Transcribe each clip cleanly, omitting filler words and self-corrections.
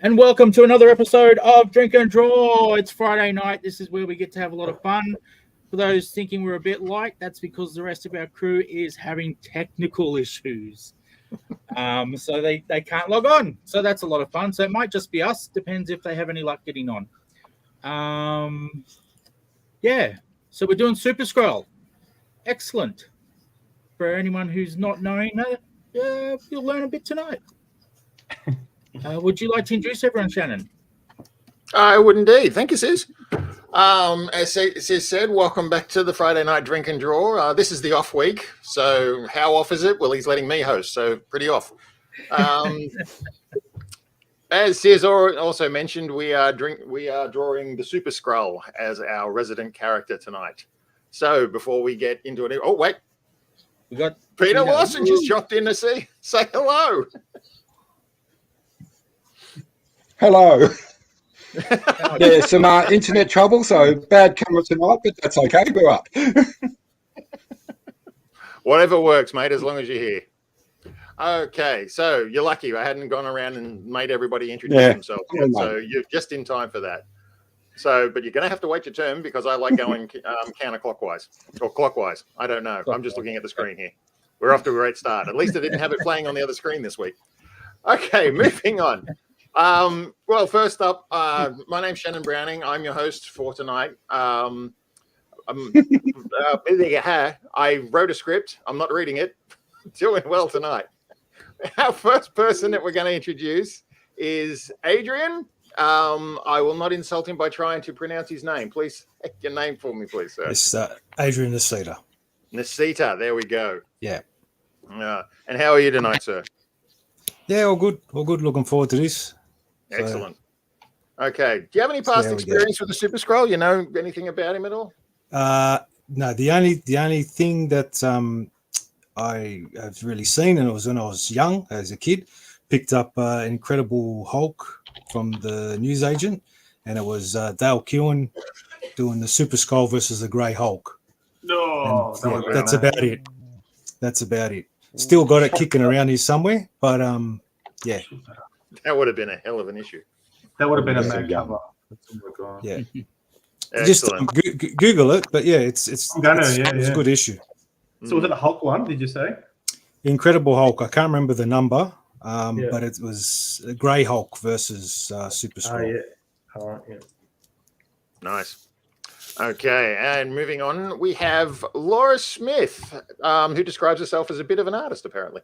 And welcome to another episode of Drink and Draw. It's Friday night. This is where we get to have a lot of fun. For those thinking we're a bit light, that's because the rest of our crew is having technical issues. So they can't log on. So that's a lot of fun. So it might just be us. Depends if they have any luck getting on. Yeah. So we're doing SuperSkrull. Excellent. For anyone who's not knowing that, you'll learn a bit tonight. Would you like to introduce everyone, Shannon? I would indeed. Thank you, Sis. As Sis said, welcome back to the Friday Night Drink and Draw. This is the off week. So how off is it? Well, he's letting me host, so pretty off. As Sis also mentioned, we are drawing the SuperSkrull as our resident character tonight. So before we get into it, oh wait, We got Peter Lawson just dropped in to say hello. Hello. Yeah, some internet trouble, so bad camera tonight, but that's okay. We're up. Whatever works, mate, as long as you're here. Okay, so you're lucky I hadn't gone around and made everybody introduce themselves. Yeah, so you're just in time for that. So, but you're going to have to wait your turn because I like going counterclockwise or clockwise. I don't know. I'm just looking at the screen here. We're off to a great start. At least I didn't have it playing on the other screen this week. Okay, moving on. Well, first up, my name's Shannon Browning. I'm your host for tonight. I wrote a script. I'm not reading it. Doing well tonight. Our first person that we're going to introduce is Adrian. I will not insult him by trying to pronounce his name. Please, your name for me, please, sir. It's Adrian Nasita. Nasita, there we go. Yeah. And how are you tonight, sir? Yeah, all good. All good. Looking forward to this. Excellent. Okay. Do you have any past experience with the SuperSkrull? You know anything about him at all? No, the only thing that I have really seen, and it was when I was young, as a kid, picked up Incredible Hulk from the newsagent, and it was Dale Keown doing the SuperSkrull versus the Grey Hulk. No, that's about it. That's about it. Still got it kicking around here somewhere, but yeah. That would have been a hell of an issue. That would have been a mad cover. Yeah. Excellent. Just Google it, but yeah, it's a good issue. So was it the Hulk one? Did you say? Incredible Hulk. I can't remember the number, but it was Grey Hulk versus SuperSkrull. Oh yeah. All right. Yeah. Nice. Okay, and moving on, we have Laura Smith, who describes herself as a bit of an artist, apparently.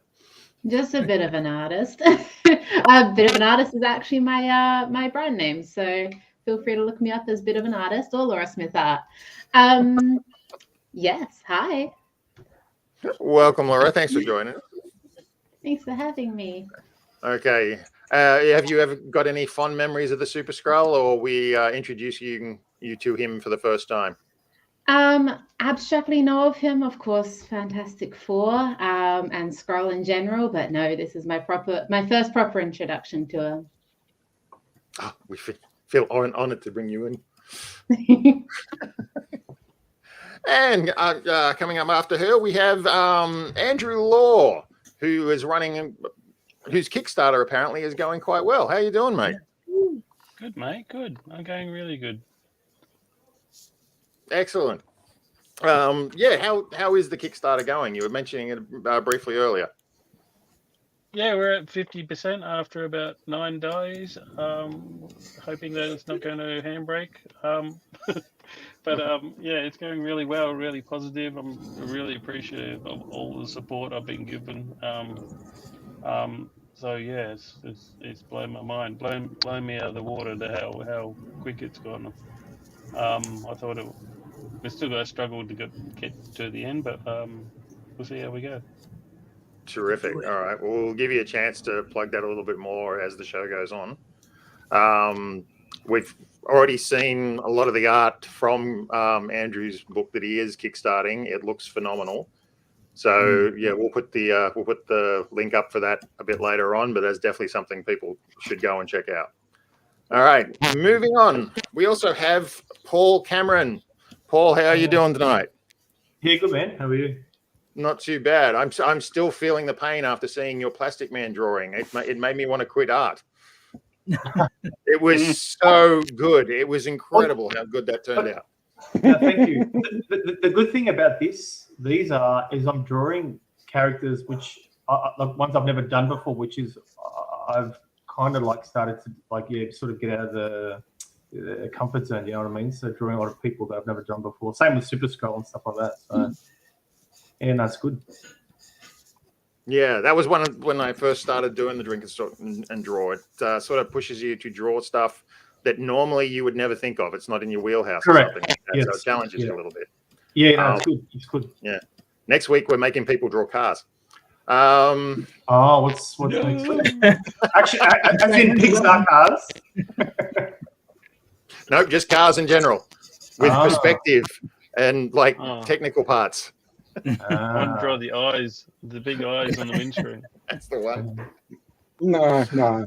Just a bit of an artist. A bit of an artist is actually my brand name, so feel free to look me up as Bit of an Artist or Laura Smith Art. Yes, hi. Welcome, Laura. Thanks for joining. Thanks for having me. Okay. Have you ever got any fond memories of the SuperSkrull, or we introduce you to him for the first time? Abstractly know of him, of course, Fantastic Four, and Skrull in general, but no, this is my first proper introduction to him. Oh, we feel honored to bring you in. And coming up after her, we have Andrew Law, who is running, whose Kickstarter apparently is going quite well. How you doing, mate? Good, mate. Good. I'm going really good. Excellent. How is the Kickstarter going? You were mentioning it briefly earlier. Yeah, we're at 50% after about 9 days. Hoping that it's not going to handbrake. But yeah, it's going really well, really positive. I'm really appreciative of all the support I've been given. So yeah, it's blown my mind, blown me out of the water to how quick it's gone. I thought we still got to struggle to get to the end, but we'll see how we go. Terrific. All right. Well, we'll give you a chance to plug that a little bit more as the show goes on. We've already seen a lot of the art from Andrew's book that he is kickstarting. It looks phenomenal. So yeah, we'll put the link up for that a bit later on, but that's definitely something people should go and check out. All right, moving on. We also have Paul Cameron. Paul, how are you doing tonight? Yeah, good, man. How are you? Not too bad. I'm still feeling the pain after seeing your Plastic Man drawing. It made me want to quit art. It was so good. It was incredible how good that turned out. No, thank you. The good thing about these is I'm drawing characters which like ones I've never done before, which is I've kind of like started to sort of get out of the comfort zone. You know what I mean? So drawing a lot of people that I've never done before. Same with SuperSkrull and stuff like that. So yeah, that's good. Yeah, that was when I first started doing the drink and draw. It sort of pushes you to draw stuff that normally you would never think of. It's not in your wheelhouse. Correct. Or something like that. Yes. So it challenges you a little bit. Yeah, no, it's good. It's good. Yeah. Next week we're making people draw cars. What's next week? Actually, as in Pixar cars. Nope, just cars in general, with perspective and technical parts. One draw the eyes, the big eyes on the windscreen. That's the one. No.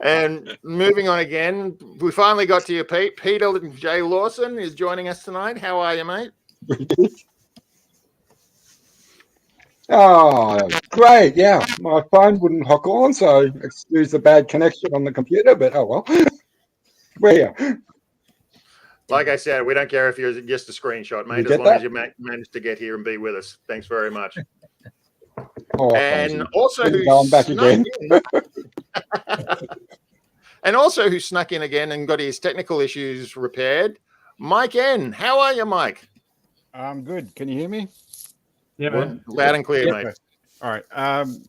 And moving on again, we finally got to you, Pete. Peter J. Lawson is joining us tonight. How are you, mate? Oh, great. Yeah, my phone wouldn't hook on, so excuse the bad connection on the computer, but oh well. We're here. Like I said, we don't care if you're just a screenshot, mate, You as get long as that? you managed to get here and be with us. Thanks very much. Oh, And also who going back again. And also who snuck in again and got his technical issues repaired, Mike N. How are you, Mike? I'm good. Can you hear me? Yeah, man. Loud and clear, mate. All right.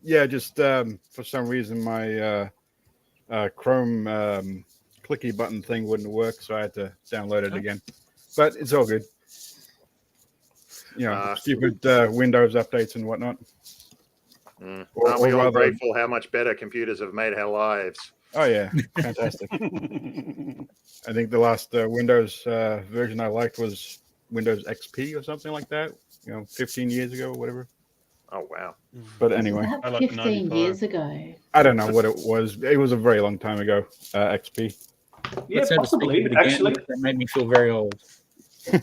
Yeah, just for some reason my Chrome clicky button thing wouldn't work, so I had to download it again. But it's all good. You know, stupid Windows updates and whatnot. Aren't we all grateful how much better computers have made our lives? Oh yeah, fantastic. I think the last Windows version I liked was Windows XP or something like that. 15 years ago or whatever. Oh wow! But anyway, That's 15 years ago. I don't know what it was. It was a very long time ago. XP. Yeah, possibly. Actually, that made me feel very old. I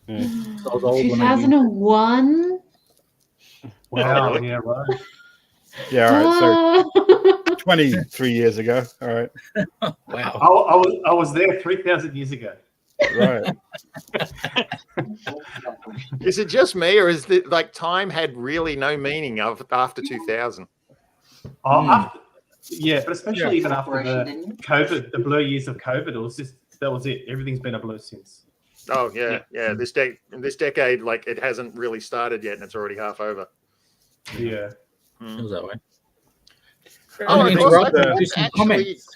was old when I used it. 2001. wow. Yeah, right. Yeah, all right. So 23 years ago. All right. Wow. I was there 3,000 years ago. Right. Is it just me, or is it like time had really no meaning after 2000? Yeah, but especially even after the COVID, the blur years of COVID, that was it. Everything's been a blur since. Oh yeah. This decade, like it hasn't really started yet, and it's already half over. Yeah. It was that way. Oh, do some comments.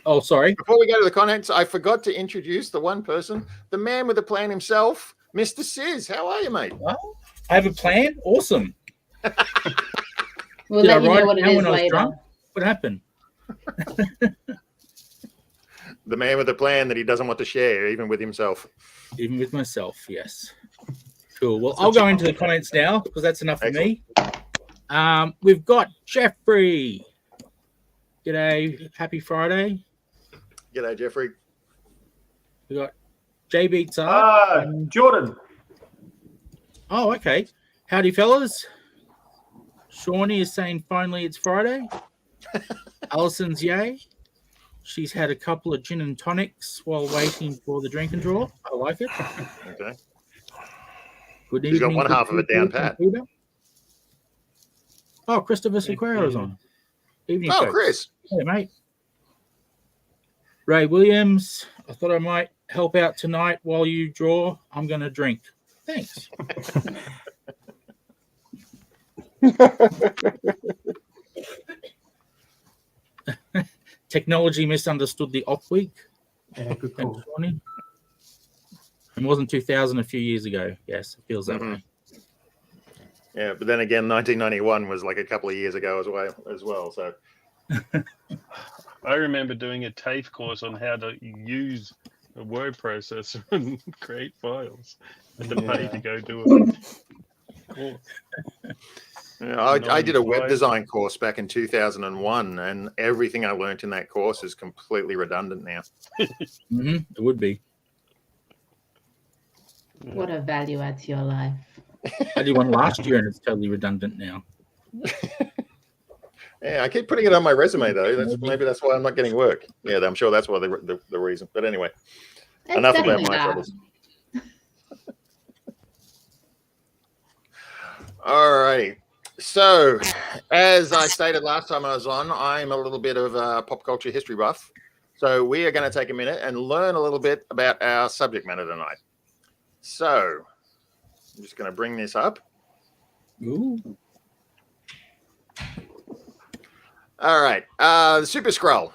Oh, sorry. Before we go to the comments, I forgot to introduce the one person, the man with the plan himself, Mr. Sis. How are you, mate? Well, I have a plan. Awesome. We'll Did I let you write know what it it down is when I was later. drunk? What happened? The man with the plan that he doesn't want to share, even with himself. Even with myself, yes. Cool. Well, I'll go into the comments now because that's enough for me. We've got Jeffrey. G'day. Happy Friday. G'day, Jeffrey. We got J Beats up. Jordan. Oh, okay. Howdy, fellas. Shawnee is saying finally it's Friday. Allison's yay. She's had a couple of gin and tonics while waiting for the drink and draw. I like it. Okay. Good He's got evening, one half of it down pat. Oh, Christopher Sequeira is on. Evening, Oh, folks. Chris. Hey, mate. Ray Williams. I thought I might help out tonight while you draw. I'm going to drink. Thanks. Technology misunderstood the off week. Yeah, good call. It wasn't 2000 a few years ago. Yes, it feels that way. Yeah, but then again, 1991 was like a couple of years ago as well. So I remember doing a TAFE course on how to use a word processor and create files, and to pay to go do a course. yeah, I did a web design course back in 2001, and everything I learned in that course is completely redundant now. It would be. What a value add to your life. I did one last year, and it's totally redundant now. Yeah, I keep putting it on my resume though. Maybe that's why I'm not getting work. Yeah, I'm sure that's why the reason. But anyway, It's enough about definitely my that. troubles. All right. So, as I stated last time I was on, I'm a little bit of a pop culture history buff. So we are going to take a minute and learn a little bit about our subject matter tonight. So, I'm just going to bring this up. Ooh. All right. The SuperSkrull.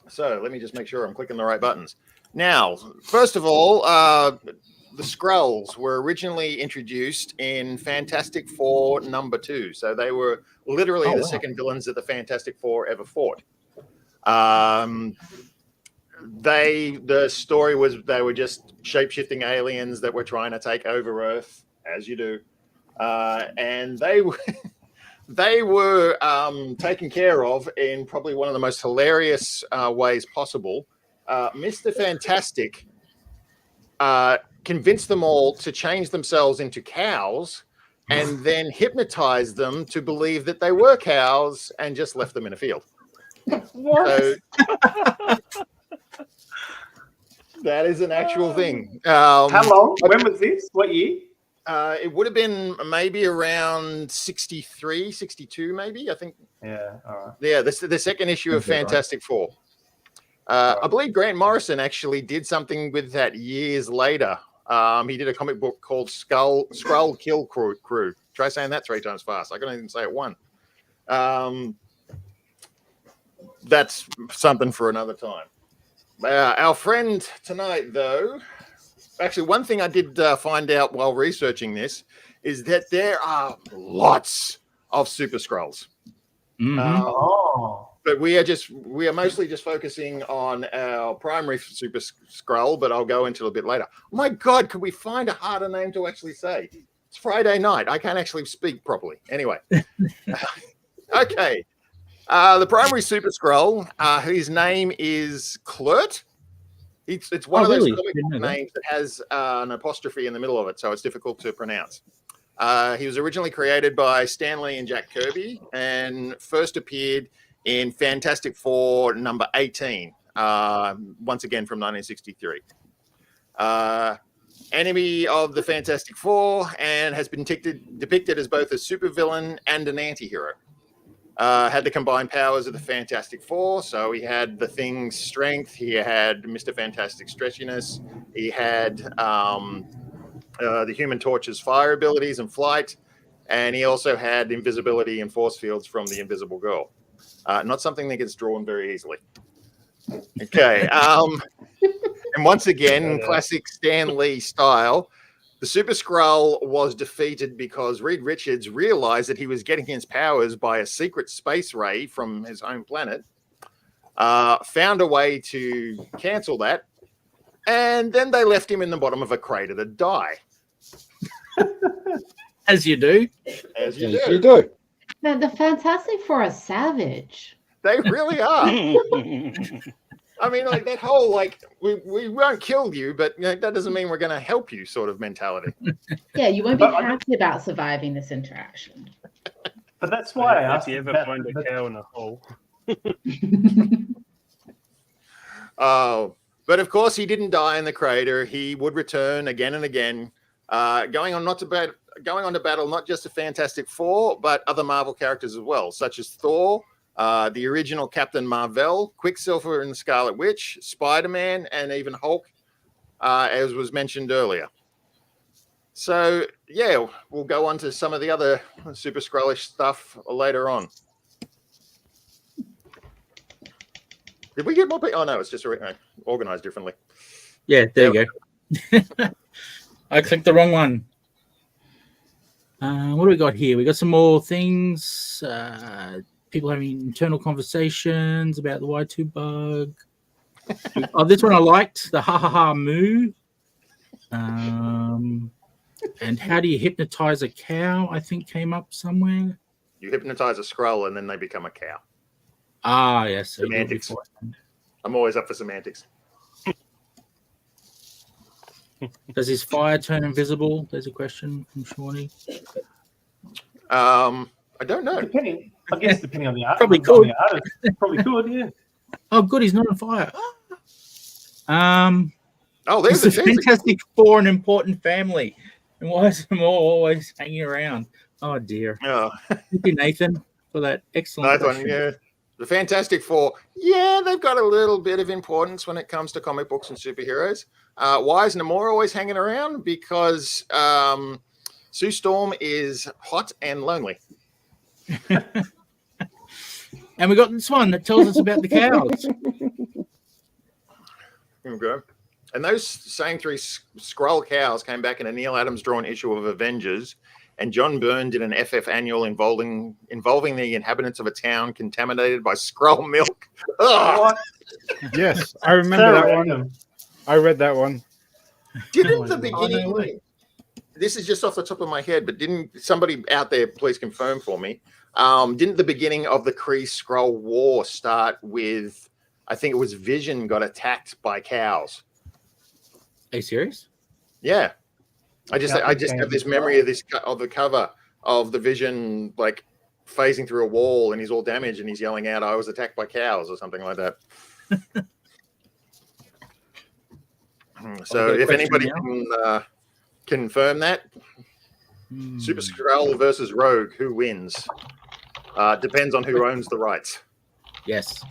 So let me just make sure I'm clicking the right buttons. Now, first of all, the Skrulls were originally introduced in Fantastic Four #2. So they were literally the second villains that the Fantastic Four ever fought. The story was they were just shape-shifting aliens that were trying to take over Earth, as you do. And they were they were taken care of in probably one of the most hilarious ways possible. Mr. Fantastic convinced them all to change themselves into cows and then hypnotized them to believe that they were cows and just left them in a field. What? So, that is an actual thing. How long? When was this? What year? It would have been maybe around 63, 62, maybe, I think. Yeah, all right. Yeah, the second issue of Fantastic Four. I believe Grant Morrison actually did something with that years later. He did a comic book called Skrull Kill Crew. Try saying that 3 times fast. I couldn't even say it one. That's something for another time. Our friend tonight, though, actually, one thing I did find out while researching this is that there are lots of SuperSkrulls. But we are mostly just focusing on our primary SuperSkrull, but I'll go into it a bit later. Oh my God, could we find a harder name to actually say? It's Friday night. I can't actually speak properly. Anyway. Okay. The primary SuperSkrull, whose name is Klurt. It's one of those comic book names that has an apostrophe in the middle of it, so it's difficult to pronounce. He was originally created by Stan Lee and Jack Kirby and first appeared in Fantastic Four #18, once again from 1963. Enemy of the Fantastic Four and has been depicted as both a supervillain and an anti-hero. Had the combined powers of the Fantastic Four. So he had the Thing's strength. He had Mr. Fantastic stretchiness. He had the Human Torch's fire abilities and flight. And he also had invisibility and force fields from the Invisible Girl. Not something that gets drawn very easily. Okay. And once again, classic Stan Lee style, the SuperSkrull was defeated because Reed Richards realized that he was getting his powers by a secret space ray from his home planet, found a way to cancel that, and then they left him in the bottom of a crater to die. As you do. As you Yes, do. you do. Now, the Fantastic Four are savage. They really are. I mean, like that whole, like, we won't kill you, but you know, that doesn't mean we're going to help you sort of mentality. Yeah, you won't be happy about surviving this interaction. But that's why I asked if you ever about find a cow in a hole. Oh, but of course he didn't die in the crater. He would return again and again, going on to battle not just the Fantastic Four, but other Marvel characters as well, such as Thor, the original Captain Marvel, Quicksilver and the Scarlet Witch, Spider-Man, and even Hulk, as was mentioned earlier. So, yeah, we'll go on to some of the other Super Skrullish stuff later on. Did we get more people? Oh, no, it's just organized differently. Yeah, there you go. I clicked the wrong one. What do we got here? We got some more things. People having internal conversations about the Y2 bug. Oh, this one I liked. The ha ha ha moo. And how do you hypnotize a cow? I think came up somewhere. You hypnotize a Skrull and then they become a cow. Ah, yes. Semantics. I'm always up for semantics. Does his fire turn invisible? There's a question from Shawnee. I don't know. Depending on the art. Probably on could. the artist. Probably could, yeah. Oh, good, he's not on fire. Oh, there's It's a a chance. Fantastic Four, an important family. And why is them all always hanging around? Oh dear. Oh, Thank you, Nathan, for that excellent nice one. question. Yeah. The Fantastic Four. Yeah, they've got a little bit of importance when it comes to comic books and superheroes. Why is Namor always hanging around? Because Sue Storm is hot and lonely. And we got this one that tells us about the cows. Here we go. And those same three Skrull cows came back in a Neil Adams drawn issue of Avengers, and John Byrne did an FF annual involving the inhabitants of a town contaminated by Skrull milk. Ugh. What? Yes, I remember So that random. one. I read that one. Didn't the Oh, no way. beginning? This is just off the top of my head, but didn't somebody out there please confirm for me? Didn't the beginning of the Kree Skrull War start with? I think it was Vision got attacked by cows. Are you serious? Yeah, I just Yeah, have this memory of the cover of the Vision like phasing through a wall and he's all damaged and he's yelling out, "I was attacked by cows" or something like that. So I've got a if question anybody now. can confirm that, Super Skrull versus Rogue, who wins? Depends on who owns the rights. Yes.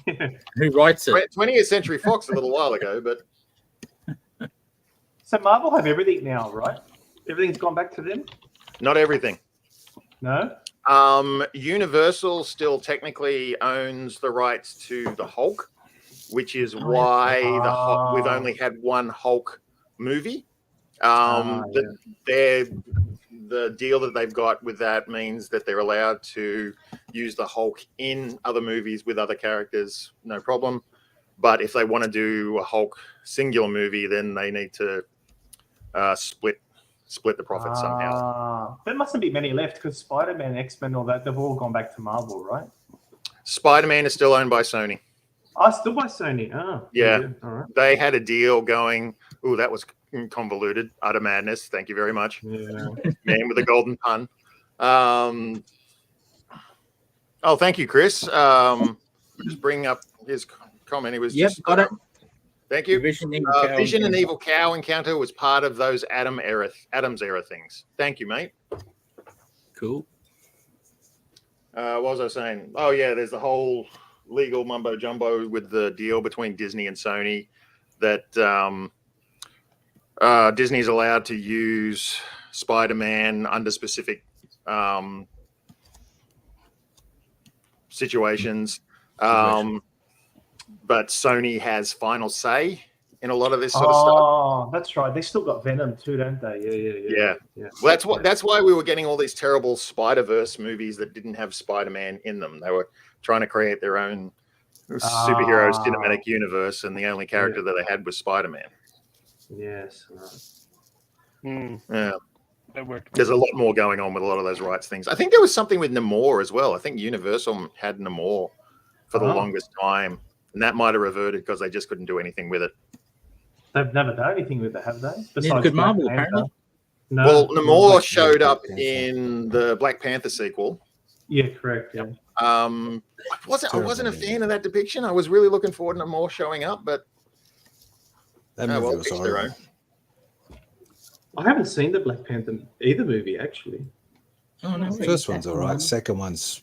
Who writes it? 20th Century Fox a little while ago, but So Marvel have everything now, right? Everything's gone back to them? not everything. No? Universal still technically owns the rights to the Hulk, which is why we've only had one Hulk movie. The deal that they've got with that means that they're allowed to use the Hulk in other movies with other characters, no problem. But if they want to do a Hulk singular movie, then they need to split the profits somehow. There mustn't be many left because Spider-Man, X-Men, all that, they've all gone back to Marvel, right? Spider-Man is still owned by Sony. Still by Sony. Yeah. All right. They had a deal going. Oh, that was convoluted. Utter madness. Thank you very much. Yeah. Man with a golden pun. Thank you, Chris. Just bring up his comment. He was Got it. Thank you. Vision And Evil Cow encounter was part of those Adams era things. Thank you, mate. Cool. What was I saying? Oh yeah, there's the whole legal mumbo jumbo with the deal between Disney and Sony that Disney's allowed to use Spider-Man under specific situations. But Sony has final say in a lot of this sort of stuff. Oh, that's right. They still got Venom too, don't they? Yeah. Well, that's why we were getting all these terrible Spider-Verse movies that didn't have Spider-Man in them. They were trying to create their own superhero cinematic universe, and the only character that they had was Spider-Man. Yes. Yeah. That worked. There's a lot more going on with a lot of those rights things. I think there was something with Namor as well. I think Universal had Namor for the longest time, and that might have reverted because they just couldn't do anything with it. They've never done anything with it, have they? Neither could Marvel, apparently. No. Well, Namor showed up in the Black Panther sequel. Yeah, correct. Yeah. I wasn't a fan of that depiction. I was really looking forward to Namor showing up, but That movie was each their horrible. own. I haven't seen the Black Panther either movie actually. Oh no. First one's all right. Second one's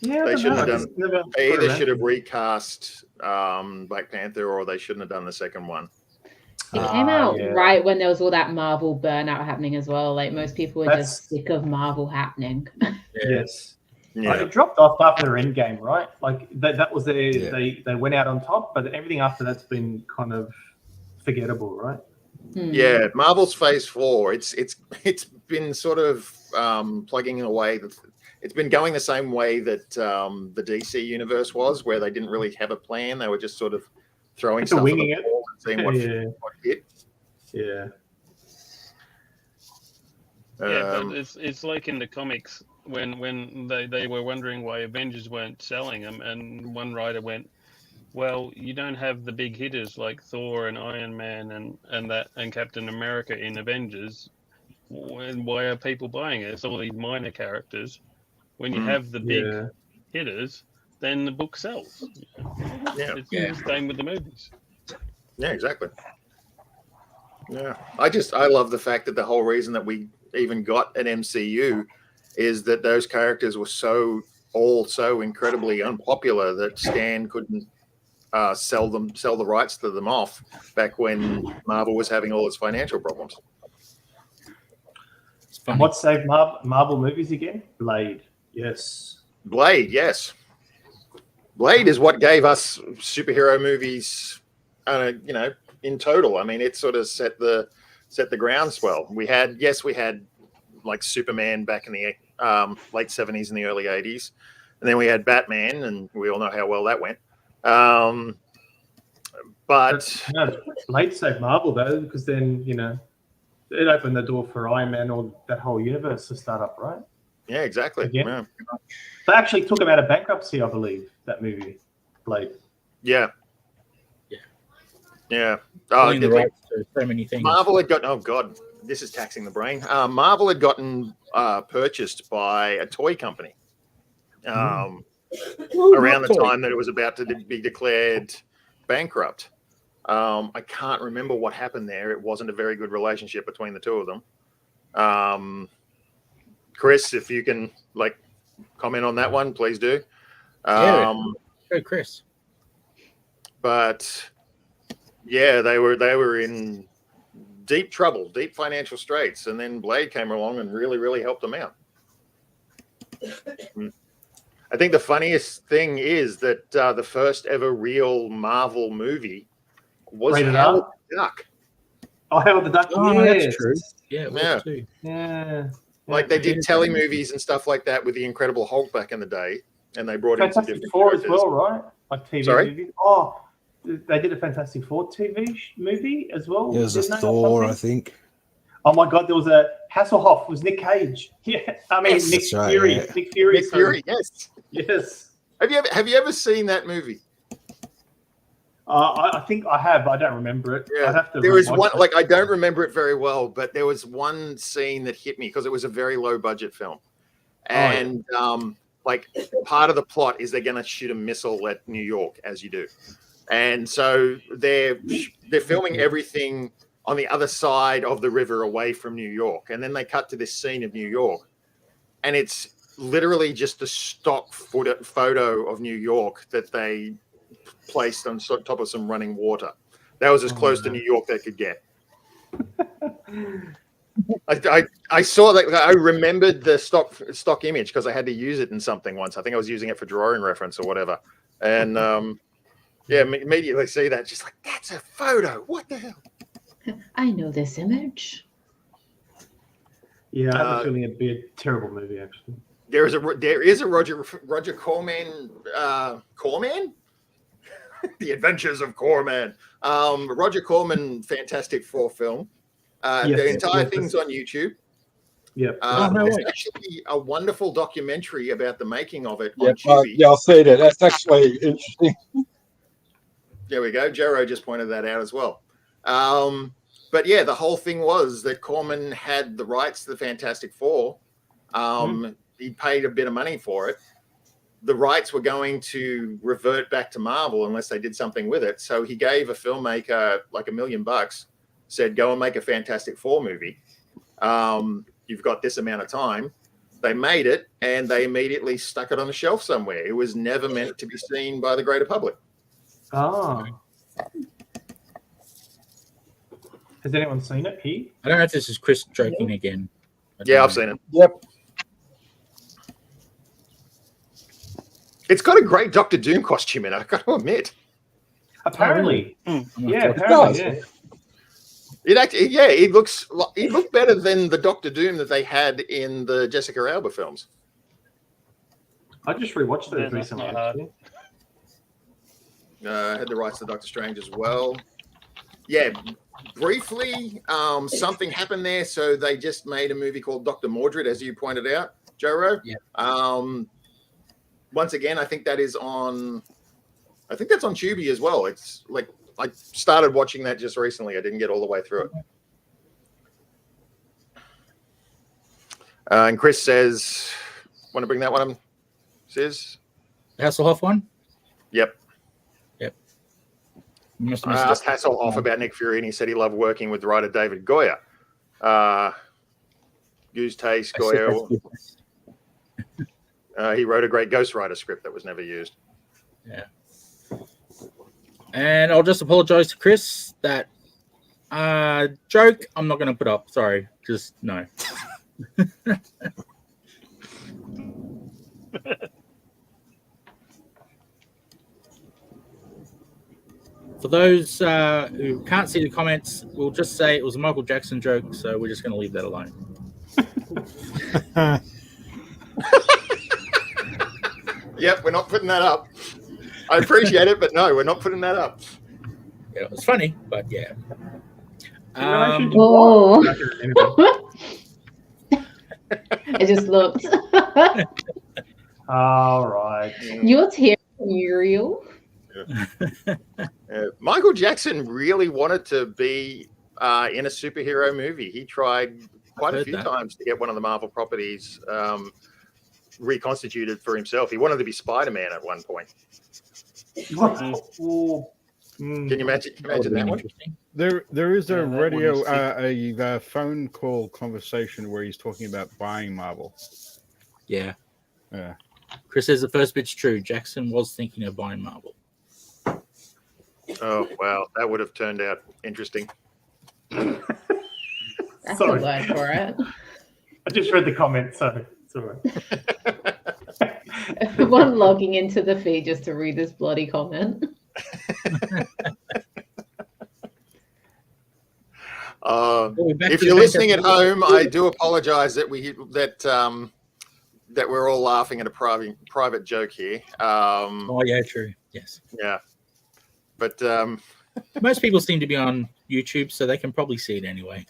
Yeah, They shouldn't have done. They either should have recast Black Panther or they shouldn't have done the second one. It came out right when there was all that Marvel burnout happening as well. Like most people were just sick of Marvel happening. Yes. Yeah. It dropped off after Endgame, right? Like that was they went out on top, but everything after that's been kind of forgettable, right? Yeah, Marvel's Phase 4. It's been sort of plugging away. It's been going the same way that the DC universe was, where they didn't really have a plan. They were just sort of throwing stuff winging at the it. wall and seeing what hit. Yeah. Yeah, but it's like in the comics when they were wondering why Avengers weren't selling them, and one writer went, well, you don't have the big hitters like Thor and Iron Man and Captain America in Avengers. Why are people buying it? It's all these minor characters. when you have the big Yeah. hitters, then the book sells. Yeah. It's Yeah. the same with the movies. Yeah, exactly. Yeah, I love the fact that the whole reason that we even got an MCU is that those characters were so incredibly unpopular that Stan couldn't sell the rights to them off back when Marvel was having all its financial problems. It's And funny. what saved Marvel movies again? Blade. Yes. Blade, yes. Blade is what gave us superhero movies, in total. I mean, it sort of set the groundswell. We had like Superman back in the late 70s and the early 80s, and then we had Batman, and we all know how well that went. But Blade saved Marvel though, because then it opened the door for Iron Man or that whole universe to start up, right? yeah, exactly. Again? Yeah. They actually took him out of bankruptcy, I believe. That movie, Blade. Yeah. Yeah. Yeah. Pulling the rights to so many things. Marvel had got, oh God, this is taxing the brain. Marvel had gotten purchased by a toy company around the time that it was about to be declared bankrupt. I can't remember what happened there. It wasn't a very good relationship between the two of them. Chris, if you can comment on that one, please do. Go, Chris. But yeah, they were in deep trouble, deep financial straits, and then Blade came along and really, really helped them out. I think the funniest thing is that the first ever real Marvel movie was Rated Howard R? the Duck. Oh, Howard the Duck. Oh, yes. that's true. Yeah, it was Yeah. too. Yeah. Like they did telemovies and stuff like that with the Incredible Hulk back in the day, and they brought in some Fantastic different Four as characters. well, right? Like TV Sorry? movies. Oh, they did a Fantastic Four TV movie as well. There's a didn't they, or Thor, I something? think. Oh my God, there was a Hasselhoff was Nick Cage. Yeah, I mean Yes, Nick that's right, Fury. yeah. Nick Fury. Nick Fury, yes. Yes. Have you ever seen that movie? I think I have, but I don't remember it. Yeah, I'd have to there was rewatch one it. I don't remember it very well, but there was one scene that hit me because it was a very low budget film, and part of the plot is they're going to shoot a missile at New York, as you do, and so they're filming everything on the other side of the river away from New York, and then they cut to this scene of New York, and it's literally just a stock photo of New York that they placed on top of some running water. That was as close to New York they could get. I saw that. I remembered the stock image because I had to use it in something once. I think I was using it for drawing reference or whatever. And immediately see that, just like, that's a photo. What the hell? I know this image. Yeah, I have a feeling it'd be a terrible movie, actually. There is a Roger Corman. Corman? The Adventures of Corman. Roger Corman, Fantastic Four film. The entire thing's on YouTube. Yep. There's actually a wonderful documentary about the making of it on Tubi. Yeah, I've seen it. That's actually interesting. There we go. Jero just pointed that out as well. But yeah, the whole thing was that Corman had the rights to the Fantastic Four. He paid a bit of money for it. The rights were going to revert back to Marvel unless they did something with it. So he gave a filmmaker like $1 million, said, go and make a Fantastic Four movie. You've got this amount of time. They made it, and they immediately stuck it on a shelf somewhere. It was never meant to be seen by the greater public. Oh. Has anyone seen it here? I don't know if this is Chris joking again. Yeah, I've seen it. Yep. It's got a great Doctor Doom costume in it, I've got to admit. Apparently. Yeah, It apparently, does. yeah. He looked better than the Doctor Doom that they had in the Jessica Alba films. I just rewatched those Yeah, that's recently, not hard. actually. Had the rights to Doctor Strange as well. Yeah, briefly, something happened there, so they just made a movie called Dr. Mordred, as you pointed out, Joro. Yeah. Once again, I think that's on Tubi as well. It's like I started watching that just recently. I didn't get all the way through it. And Chris says, Want to bring that one up, Sis? Hasselhoff one? Yep. You must have I missed asked it. Hasselhoff about Nick Fury, and he said he loved working with writer David Goyer. Goose Taste, I said Goyer. that's good. He wrote a great Ghost Rider script that was never used. Yeah. And I'll just apologize to Chris. That joke I'm not going to put up. Sorry. Just no. For those who can't see the comments, we'll just say it was a Michael Jackson joke, so we're just going to leave that alone. Yep, we're not putting that up. I appreciate it, but no, we're not putting that up. Yeah, it was funny, but yeah. In relation to Oh. what? I don't remember. I just looked. All right. Your tear, Muriel. Michael Jackson really wanted to be in a superhero movie. He tried quite a few times to get one of the Marvel properties reconstituted for himself. He wanted to be Spider-Man at one point. Can you imagine that one? There is a Yeah, that one radio, is a phone call conversation where he's talking about buying Marvel. Yeah. Yeah. Chris says the first bit's true. Jackson was thinking of buying Marvel. Oh, wow. That would have turned out interesting. That's Sorry. a word for it. I just read the comment, so it's all right. Everyone logging into the feed just to read this bloody comment. If you're listening at home, I do apologize that that we're all laughing at a private joke here. Oh yeah, true. Yes. Yeah, but most people seem to be on YouTube, so they can probably see it anyway.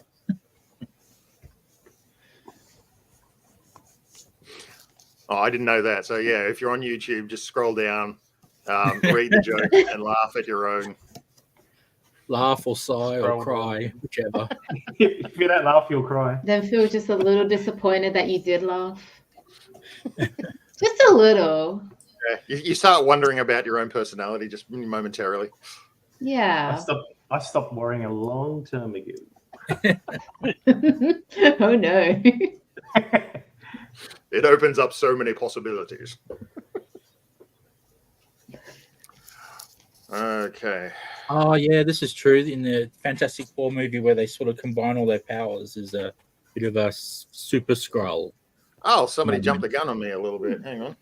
oh, I didn't know that. So yeah, if you're on YouTube, just scroll down, read the joke, and laugh at your own. Laugh or sigh or cry, whichever. If you don't laugh, you'll cry. Then feel just a little disappointed that you did laugh. Just a little. Yeah, you start wondering about your own personality just momentarily. Yeah. I stopped worrying a long time ago. Oh no. It opens up so many possibilities. Okay. Oh yeah, this is true. In the Fantastic Four movie, where they sort of combine all their powers, is a bit of a SuperSkrull. Oh, somebody jumped the gun on me a little bit. Hang on.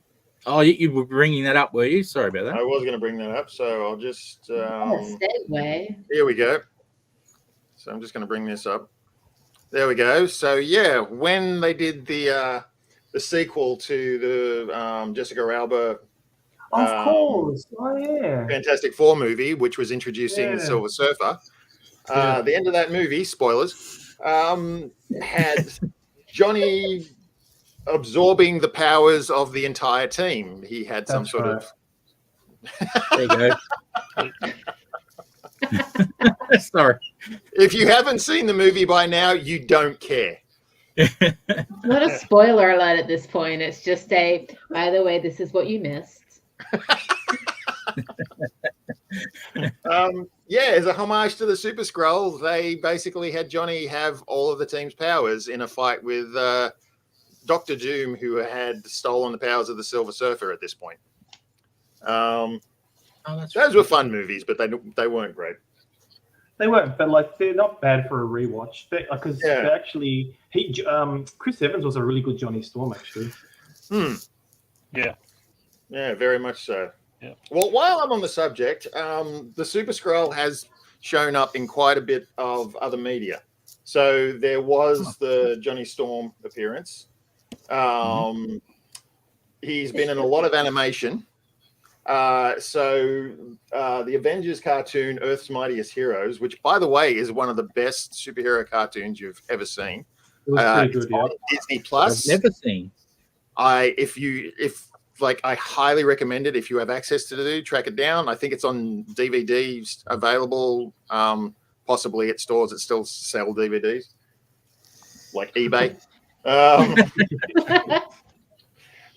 Oh, you were bringing that up, were you? Sorry about that. I was going to bring that up, so I'll just. Segue. Here we go. So I'm just going to bring this up. There we go. So yeah, when they did the sequel to the Jessica Alba. Of course. Oh yeah. Fantastic Four movie, which was introducing the Silver Surfer. The end of that movie, spoilers, had Johnny absorbing the powers of the entire team. He had some sort of. There you go. Sorry. If you haven't seen the movie by now, you don't care. Not a spoiler alert at this point. It's just a, by the way, this is what you missed. Yeah, as a homage to the SuperSkrull, they basically had Johnny have all of the team's powers in a fight with Dr. Doom, who had stolen the powers of the Silver Surfer at this point. Those were fun movies, but they weren't great. They weren't, but like they're not bad for a rewatch. Because actually, Chris Evans was a really good Johnny Storm, actually. Yeah, very much so. Yeah. Well, while I'm on the subject, the SuperSkrull has shown up in quite a bit of other media. So there was the Johnny Storm appearance. He's been in a lot of animation. So the Avengers cartoon, Earth's Mightiest Heroes, which, by the way, is one of the best superhero cartoons you've ever seen. It was pretty good, on Disney Plus. I've never seen. I highly recommend it if you have access to track it down. I think it's on DVD available, possibly at stores that still sell DVDs, like eBay.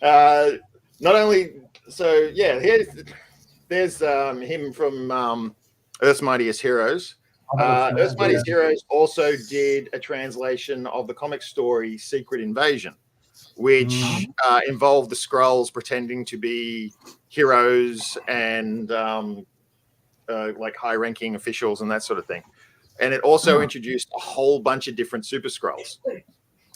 Not only so, yeah. There's him from Earth's Mightiest Heroes. Earth's Mightiest Heroes also did a translation of the comic story Secret Invasion, which involved the Skrulls pretending to be heroes and like high-ranking officials and that sort of thing. And it also introduced a whole bunch of different Super-Skrulls.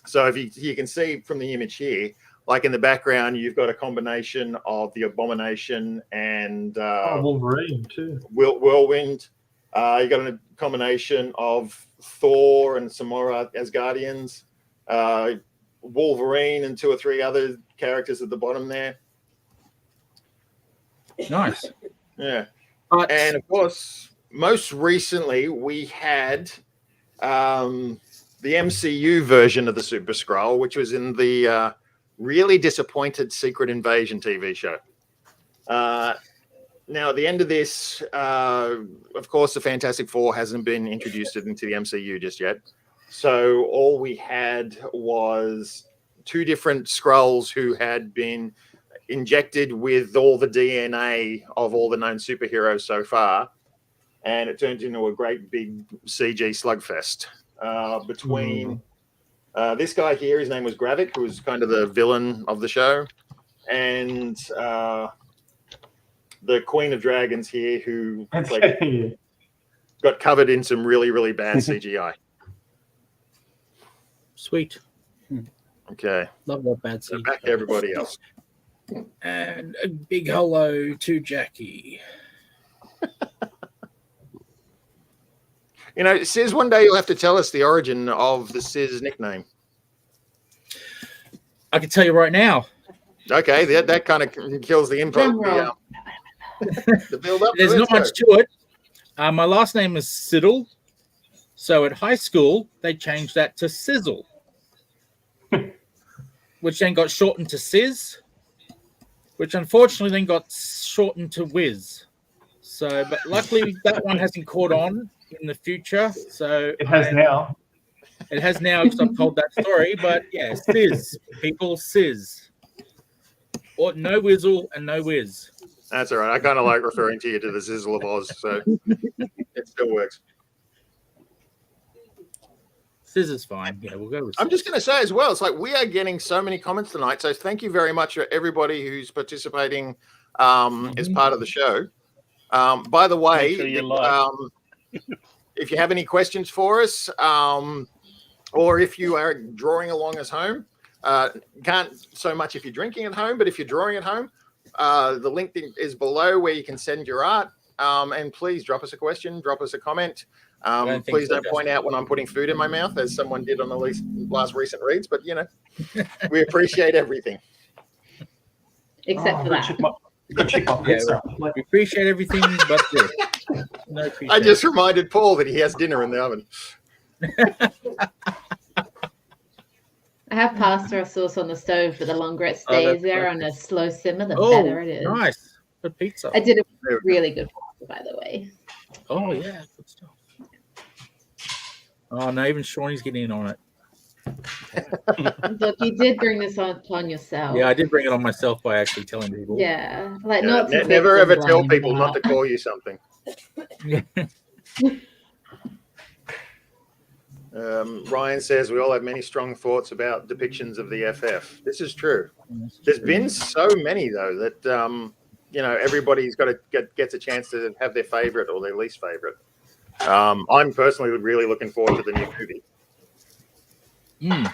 So if you can see from the image here, like in the background, you've got a combination of the Abomination and Wolverine too. Whirlwind. You got a combination of Thor and some more Asgardians, Wolverine and 2 or 3 other characters at the bottom there. Nice. Yeah. And of course, most recently we had the MCU version of the SuperSkrull, which was in the really disappointed Secret Invasion TV show. Now, at the end of this, of course, the Fantastic Four hasn't been introduced into the MCU just yet. So all we had was 2 different Skrulls who had been injected with all the DNA of all the known superheroes so far. And it turned into a great big CG slugfest between this guy here. His name was Gravik, who was kind of the villain of the show, and the Queen of Dragons here, who got covered in some really, really bad CGI. Sweet. Okay. Love that bad So CGI. back to everybody else. And a big hello to Jackie. You know, Sis, one day you'll have to tell us the origin of the Sis nickname. I can tell you right now. Okay, that kind of kills the info. The build up. There's not much to it. My last name is Siddle. So at high school, they changed that to Sizzle, which then got shortened to Sizz, which unfortunately then got shortened to Wiz. So, but luckily that one hasn't caught on in the future. So it has now. It has now because I've told that story. But yeah, Sizz. People, Sizz. Or no Wizzle and no Wiz. That's all right. I kind of like referring to you to the Sizzle of Oz, so it still works. Sizz is fine. Yeah, we'll go with I'm just going to say as well, it's like we are getting so many comments tonight. So thank you very much for everybody who's participating as part of the show. By the way, if you have any questions for us, or if you are drawing along at home, can't so much if you're drinking at home, but if you're drawing at home, the link is below where you can send your art. And please drop us a question, drop us a comment. Please don't point out when I'm putting food in my mouth, as someone did on the last recent reads. But you know, we appreciate everything, except for that. We appreciate everything, but no I just reminded Paul that he has dinner in the oven. I have pasta sauce on the stove, but the longer it stays there on a slow simmer, the better it is. Nice. Good pizza. I did a really good pasta, by the way. Oh, yeah. Good stuff. Oh, no, even Shawnee's getting in on it. Look, you did bring this on yourself. Yeah, I did bring it on myself by actually telling people. Yeah. Like, not to never ever tell people not to call you something. Ryan says we all have many strong thoughts about depictions of the FF. This is true. There's been so many though that you know, everybody's got to gets a chance to have their favorite or their least favorite. I'm personally really looking forward to the new movie. I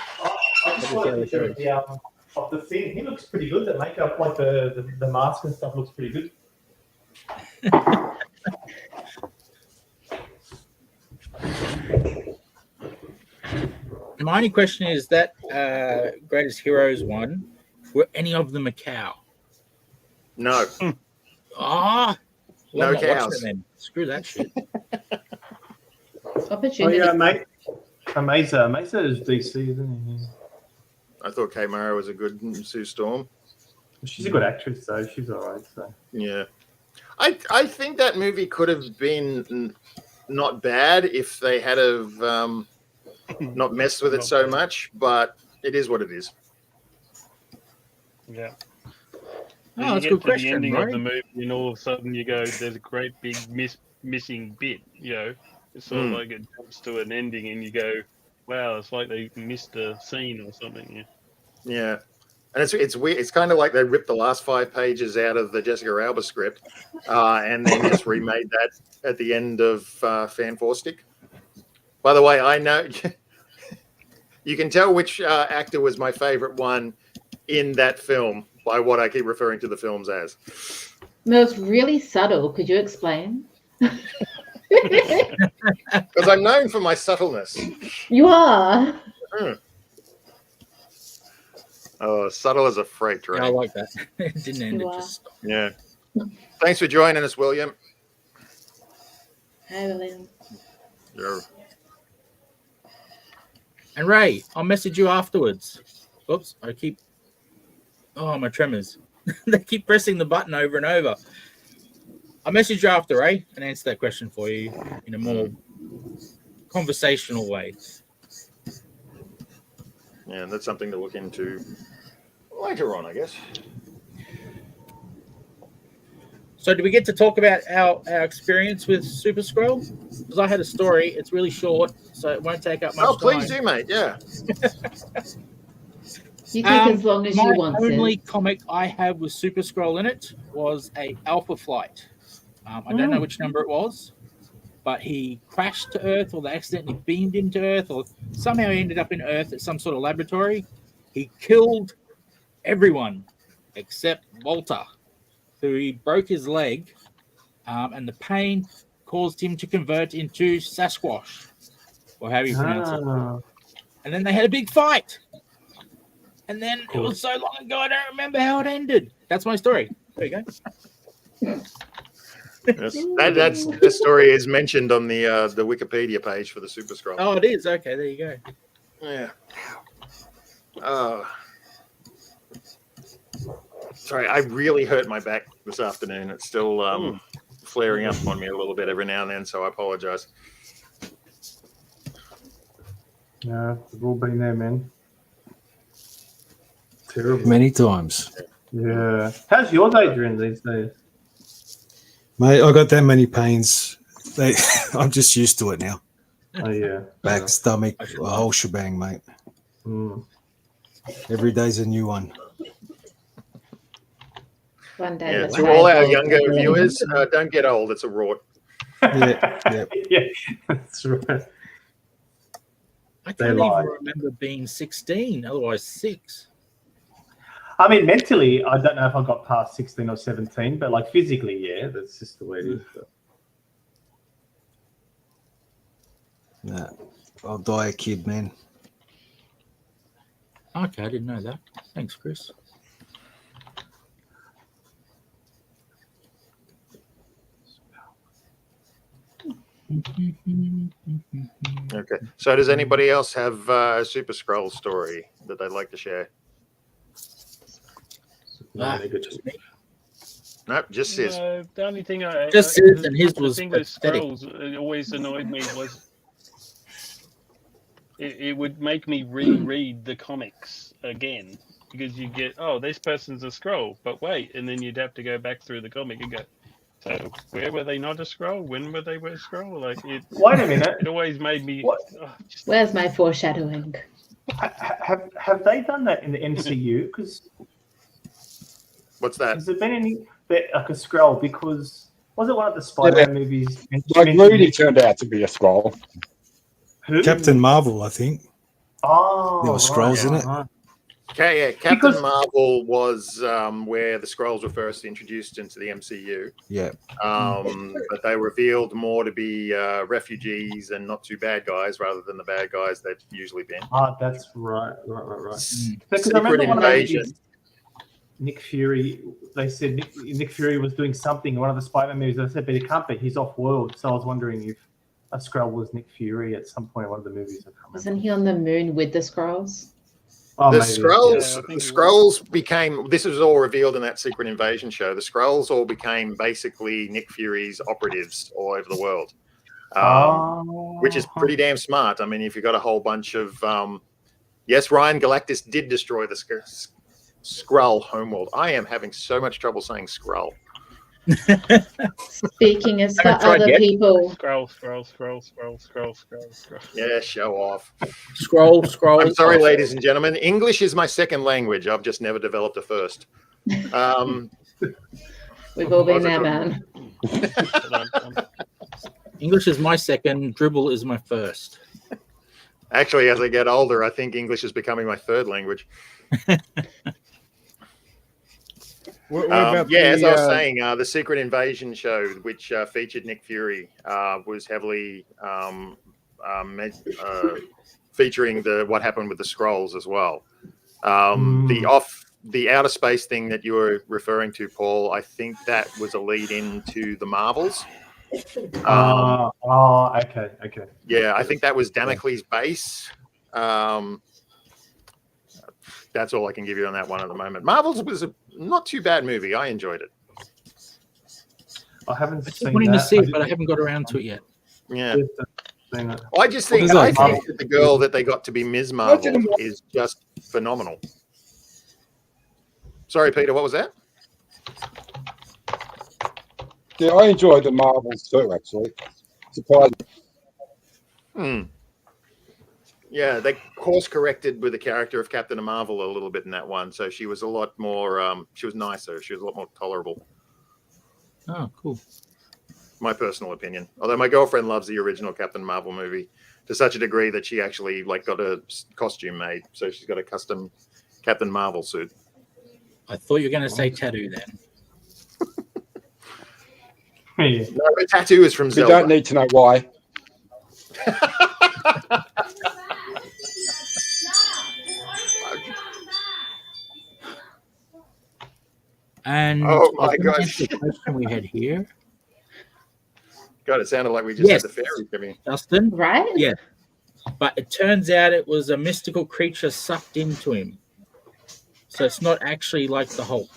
just like the picture of the thing. He looks pretty good. The makeup, like the mask and stuff, looks pretty good. My only question is that Greatest Heroes one, were any of them a cow? No. No cows. Then. Screw that shit. Opportunity. Oh yeah, mate. Mesa is DC, isn't he? I thought Kate Mara was a good Sue Storm. She's a good actress, though. She's all right. So yeah, I think that movie could have been not bad if they had have not messed with it so much. But it is what it is. Yeah. Oh, You that's a get good to the question, ending of the right? movie, and all of a sudden you go, "There's a great big missing bit." It's sort of like it jumps to an ending, and you go, "Wow, it's like they missed a scene or something." Yeah. And it's weird. It's kind of like they ripped the last 5 pages out of the Jessica Alba script, and then just remade that at the end of Fan Four Stick. By the way, I know you can tell which actor was my favorite one in that film by what I keep referring to the films as. No, it's really subtle. Could you explain? Because I'm known for my subtleness. You are. Oh, subtle as a freight train. Yeah, I like that. It didn't end. You It are. just stopped. Yeah. Thanks for joining us, William. Hi, William. You're... And Ray, I'll message you afterwards. Oops, I keep. Oh, my tremors. They keep pressing the button over and over. I'll message you after, Ray, and answer that question for you in a more conversational way. Yeah, that's something to look into later on, I guess. So, do we get to talk about our experience with SuperSkrull? Because I had a story. It's really short, so it won't take up much time. Oh, please do, mate. Yeah. You take as long as you want. My only Sis. comic I have with SuperSkrull in it was a Alpha Flight. I don't know which number it was, but he crashed to Earth, or they accidentally beamed him to Earth, or somehow he ended up in Earth at some sort of laboratory. He killed everyone except Walter, who he broke his leg, and the pain caused him to convert into Sasquatch, or however you pronounce it. And then they had a big fight. And then it was so long ago, I don't remember how it ended. That's my story. There you go. That's the story is mentioned on the Wikipedia page for the SuperSkrull. Oh, it is. Okay, there you go. Yeah. Sorry, I really hurt my back this afternoon. It's still flaring up on me a little bit every now and then, so I apologize. Yeah, we've all been there, man. Terrible. Many times. Yeah. How's yours, Adrian, these days? Mate, I got that many pains. I'm just used to it now. Oh, yeah. Back, stomach, a whole shebang, mate. Every day's a new one. One day. Yeah, to all our younger viewers, don't get old. It's a rort. Yeah. Yeah, that's right. I can't even remember being 16, otherwise 6. I mean, mentally, I don't know if I got past 16 or 17, but like physically, yeah, that's just the way it is. But... Nah, I'll die a kid, man. Okay, I didn't know that. Thanks, Chris. Okay. So does anybody else have a SuperSkrull story that they'd like to share? Nope, just Sis. The only thing I just Sis, and his was the thing with Skrulls, it always annoyed me was it would make me reread the comics again, because you get, oh, this person's a Skrull, but wait, and then you'd have to go back through the comic and go, so where were they not a Skrull? When were they a Skrull? Like it. Wait a minute. It always made me. Where's my foreshadowing? Have they done that in the MCU? Because what's that? Has there been any like a Skrull? Because was it one of the Spider-Man movies? Like Rudy turned out to be a Skrull. Who? Captain Marvel, I think. Oh, there were Skrulls in it. Right. Okay, yeah. Captain Marvel was where the Skrulls were first introduced into the MCU. Yeah. But they revealed more to be refugees and not too bad guys, rather than the bad guys they've usually been. Ah, that's right. Because I Secret remember Invasion. Nick Fury. They said Nick Fury was doing something in one of the Spider-Man movies. They said, but he can't be. He's off-world. So I was wondering if a Skrull was Nick Fury at some point in one of the movies. Wasn't he on the moon with the Skrulls? Oh, the maybe. Skrulls became. This was all revealed in that Secret Invasion show. The Skrulls all became basically Nick Fury's operatives all over the world, which is pretty damn smart. I mean, if you've got a whole bunch of, yes, Ryan Galactus did destroy the Skrull homeworld. I am having so much trouble saying Skrull. Speaking as for Haven't tried other yet. people. Scroll. Yeah, show off. Scroll. I'm sorry, ladies and gentlemen. English is my second language. I've just never developed a first. We've all been there, man. English is my second. Dribble is my first. Actually, as I get older, I think English is becoming my third language. What about as I was saying, the Secret Invasion show, which featured Nick Fury, was heavily featuring what happened with the Skrulls as well. The outer space thing that you were referring to, Paul, I think that was a lead into the Marvels. Okay. Yeah, I think that was Damocles' base. That's all I can give you on that one at the moment. Marvels was a not too bad movie. I enjoyed it. I haven't I keep seen wanting to that. see it, but I haven't got around to it yet. Yeah. Seen it. I just think that the girl that they got to be Ms. Marvel is just phenomenal. Sorry, Peter, what was that? Yeah, I enjoyed the Marvels too, actually. Surprising. Yeah, they course corrected with the character of Captain Marvel a little bit in that one. So she was a lot more, she was nicer. She was a lot more tolerable. Oh, cool. My personal opinion. Although my girlfriend loves the original Captain Marvel movie to such a degree that she actually got a costume made. So she's got a custom Captain Marvel suit. I thought you were going to say tattoo then. Yeah. No, the tattoo is from You Zelda. don't need to know why. And Oh my I was gonna gosh. answer the question we had here, God, it sounded like we just Yes. had the fairy come in. Justin. Right? Yeah. But it turns out it was a mystical creature sucked into him. So it's not actually like the Hulk.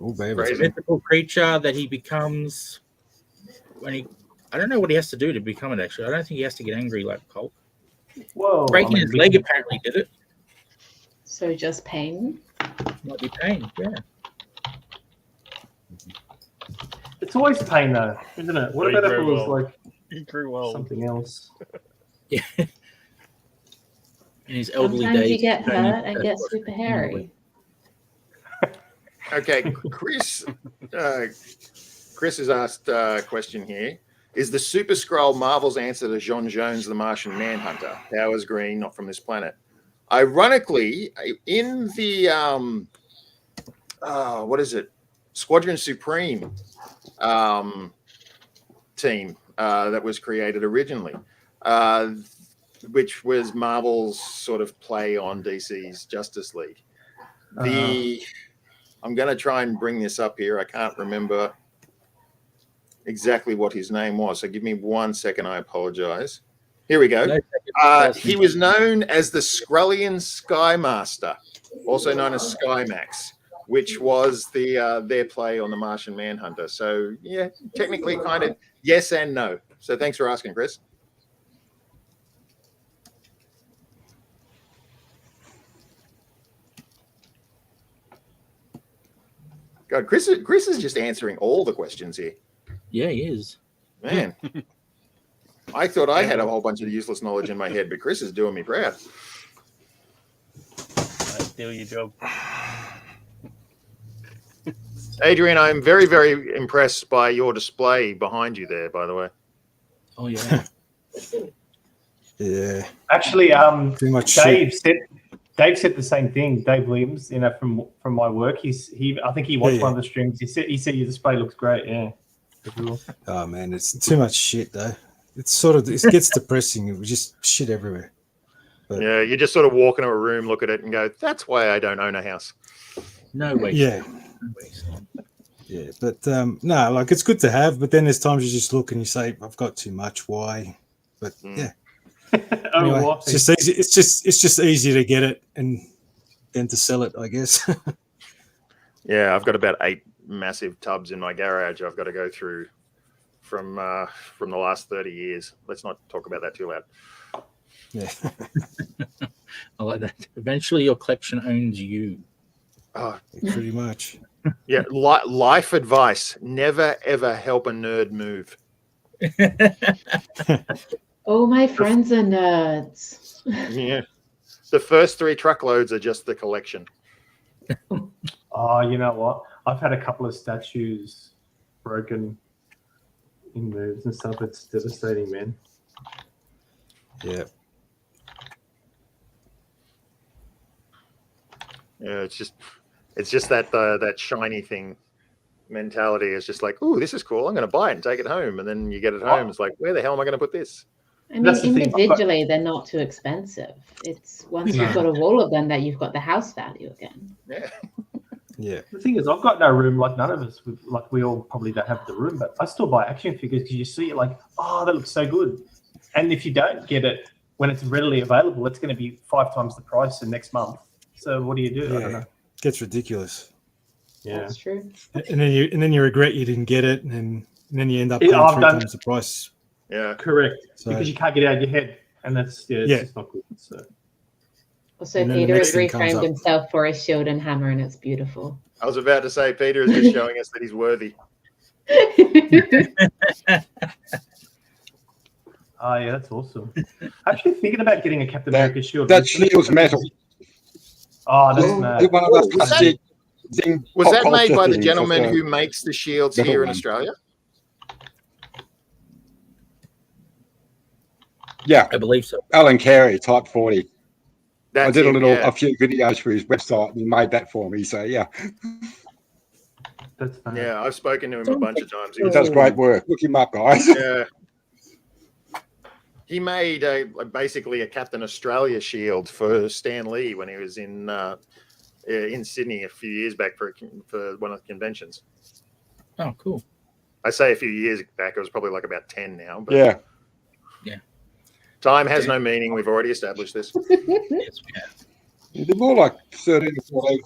Oh, baby. It's a Crazy. mythical creature that he becomes when he. I don't know what he has to do to become it. Actually, I don't think he has to get angry like Hulk. Whoa. Breaking his leg apparently did it. So just pain. Might be pain. Yeah. It's always pain, though, isn't it? What He about if it grew was well. like He grew old. something else? Yeah. In his elderly Sometimes days. you get don't hurt need and to get go super to hairy. Okay, Chris. Chris has asked a question here. Is the SuperSkrull Marvel's answer to John Jones, the Martian Manhunter? Powers green, not from this planet. Ironically, in the what is it? Squadron Supreme team that was created originally, which was Marvel's sort of play on DC's Justice League. I'm going to try and bring this up here. I can't remember exactly what his name was. So give me 1 second. I apologize. Here we go. He was known as the Skrullian Skymaster, also known as Skymax, which was their play on the Martian Manhunter. So yeah, technically kind of yes and no. So thanks for asking, Chris. God, Chris is just answering all the questions here. Yeah, he is. Man, I thought I had a whole bunch of useless knowledge in my head, but Chris is doing me proud. Do your job. Adrian, I'm very, very impressed by your display behind you there, by the way. Oh yeah. Yeah. Actually, Too much Dave said the same thing. Dave Williams, from my work, I think he watched Yeah, one of the streams. He said your display looks great. Yeah. Oh man, it's too much shit though. It gets depressing. It was just shit everywhere. But, Yeah, you just sort of walk into a room, look at it, and go, "That's why I don't own a house." No way. yeah, No waste. yeah. But no, like it's good to have. But then there's times you just look and you say, "I've got too much. Why?" But yeah. Anyway, why? it's just easy. It's just easier to get it and then to sell it, I guess. Yeah, I've got about 8 massive tubs in my garage I've got to go through from the last 30 years. Let's not talk about that too loud. Yeah. I like that. Eventually, your collection owns you. Oh, pretty much. yeah. Life advice: never ever help a nerd move. All my friends are nerds. Yeah. The first 3 truckloads are just the collection. Oh, you know what? I've had a couple of statues broken in moves and stuff. It's devastating, man. Yeah. Yeah, it's just that shiny thing mentality. Is just like, ooh, this is cool. I'm going to buy it and take it home. And then you get it home. It's like, where the hell am I going to put this? I mean, That's the thing. individually, they're not too expensive. It's once you've got a wall of them that you've got the house value again. Yeah. Yeah. The thing is, I've got no room. Like none of us, like we all probably don't have the room, but I still buy action figures because you see it like, oh, that looks so good. And if you don't get it when it's readily available, it's going to be 5 times the price in next month. So what do you do? I don't Yeah. know. Gets ridiculous. Yeah. That's true. And then you regret you didn't get it, and then you end up Yeah, paying I've 3 done- times the price. Yeah. Correct. So Because you can't get it out of your head, and that's it's Yeah. just not good. So Also, And then the Peter next has thing comes reframed up. himself for his shield and hammer, and it's beautiful. I was about to say, Peter is just showing us that he's worthy. oh yeah, that's awesome. Actually thinking about getting a Captain That- America shield. That shield's metal. Oh, that's Oh. mad. One of those Was that- plastic thing. Was pop that made culture by the things, gentleman like who makes the shields metal here in one. Australia? Yeah, I believe so. Alan Carey, Type 40. That's I did him, yeah. a few videos for his website, and he made that for me. So yeah, That's mad. Yeah, I've spoken to him a bunch of times. he does great work. Look him up, guys. Yeah. He made basically a Captain Australia shield for Stan Lee when he was in Sydney a few years back for one of the conventions. Oh, cool. I say a few years back. It was probably like about 10 now. But Yeah, time has no meaning. We've already established this. Yes, we have. they're more like 13 or 14.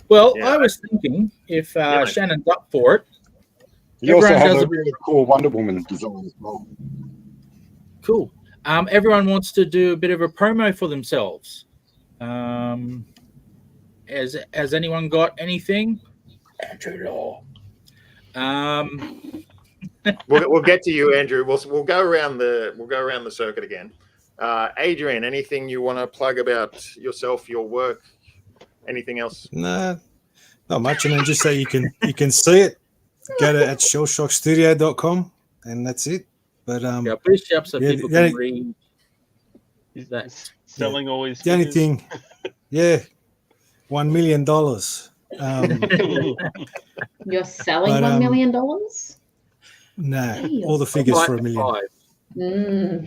Well, Yeah. I was thinking if mate. Shannon's up for it, He also Everyone has does a a- really cool Wonder Woman design as well. cool. Everyone wants to do a bit of a promo for themselves. Has anyone got anything? Andrew Law. We'll get to you, Andrew. We'll go around the circuit again. Adrian, anything you want to plug about yourself, your work, anything else? Nah, not much. And then just say you can see it. Go to at shellshockstudio.com and that's it. But Yeah, push up so Yeah, people the can read that. Selling all his the only figures. thing, yeah, $1 million. You're selling But, $1 million? Nah, Hey, all the figures for $1 million. Five. Mm.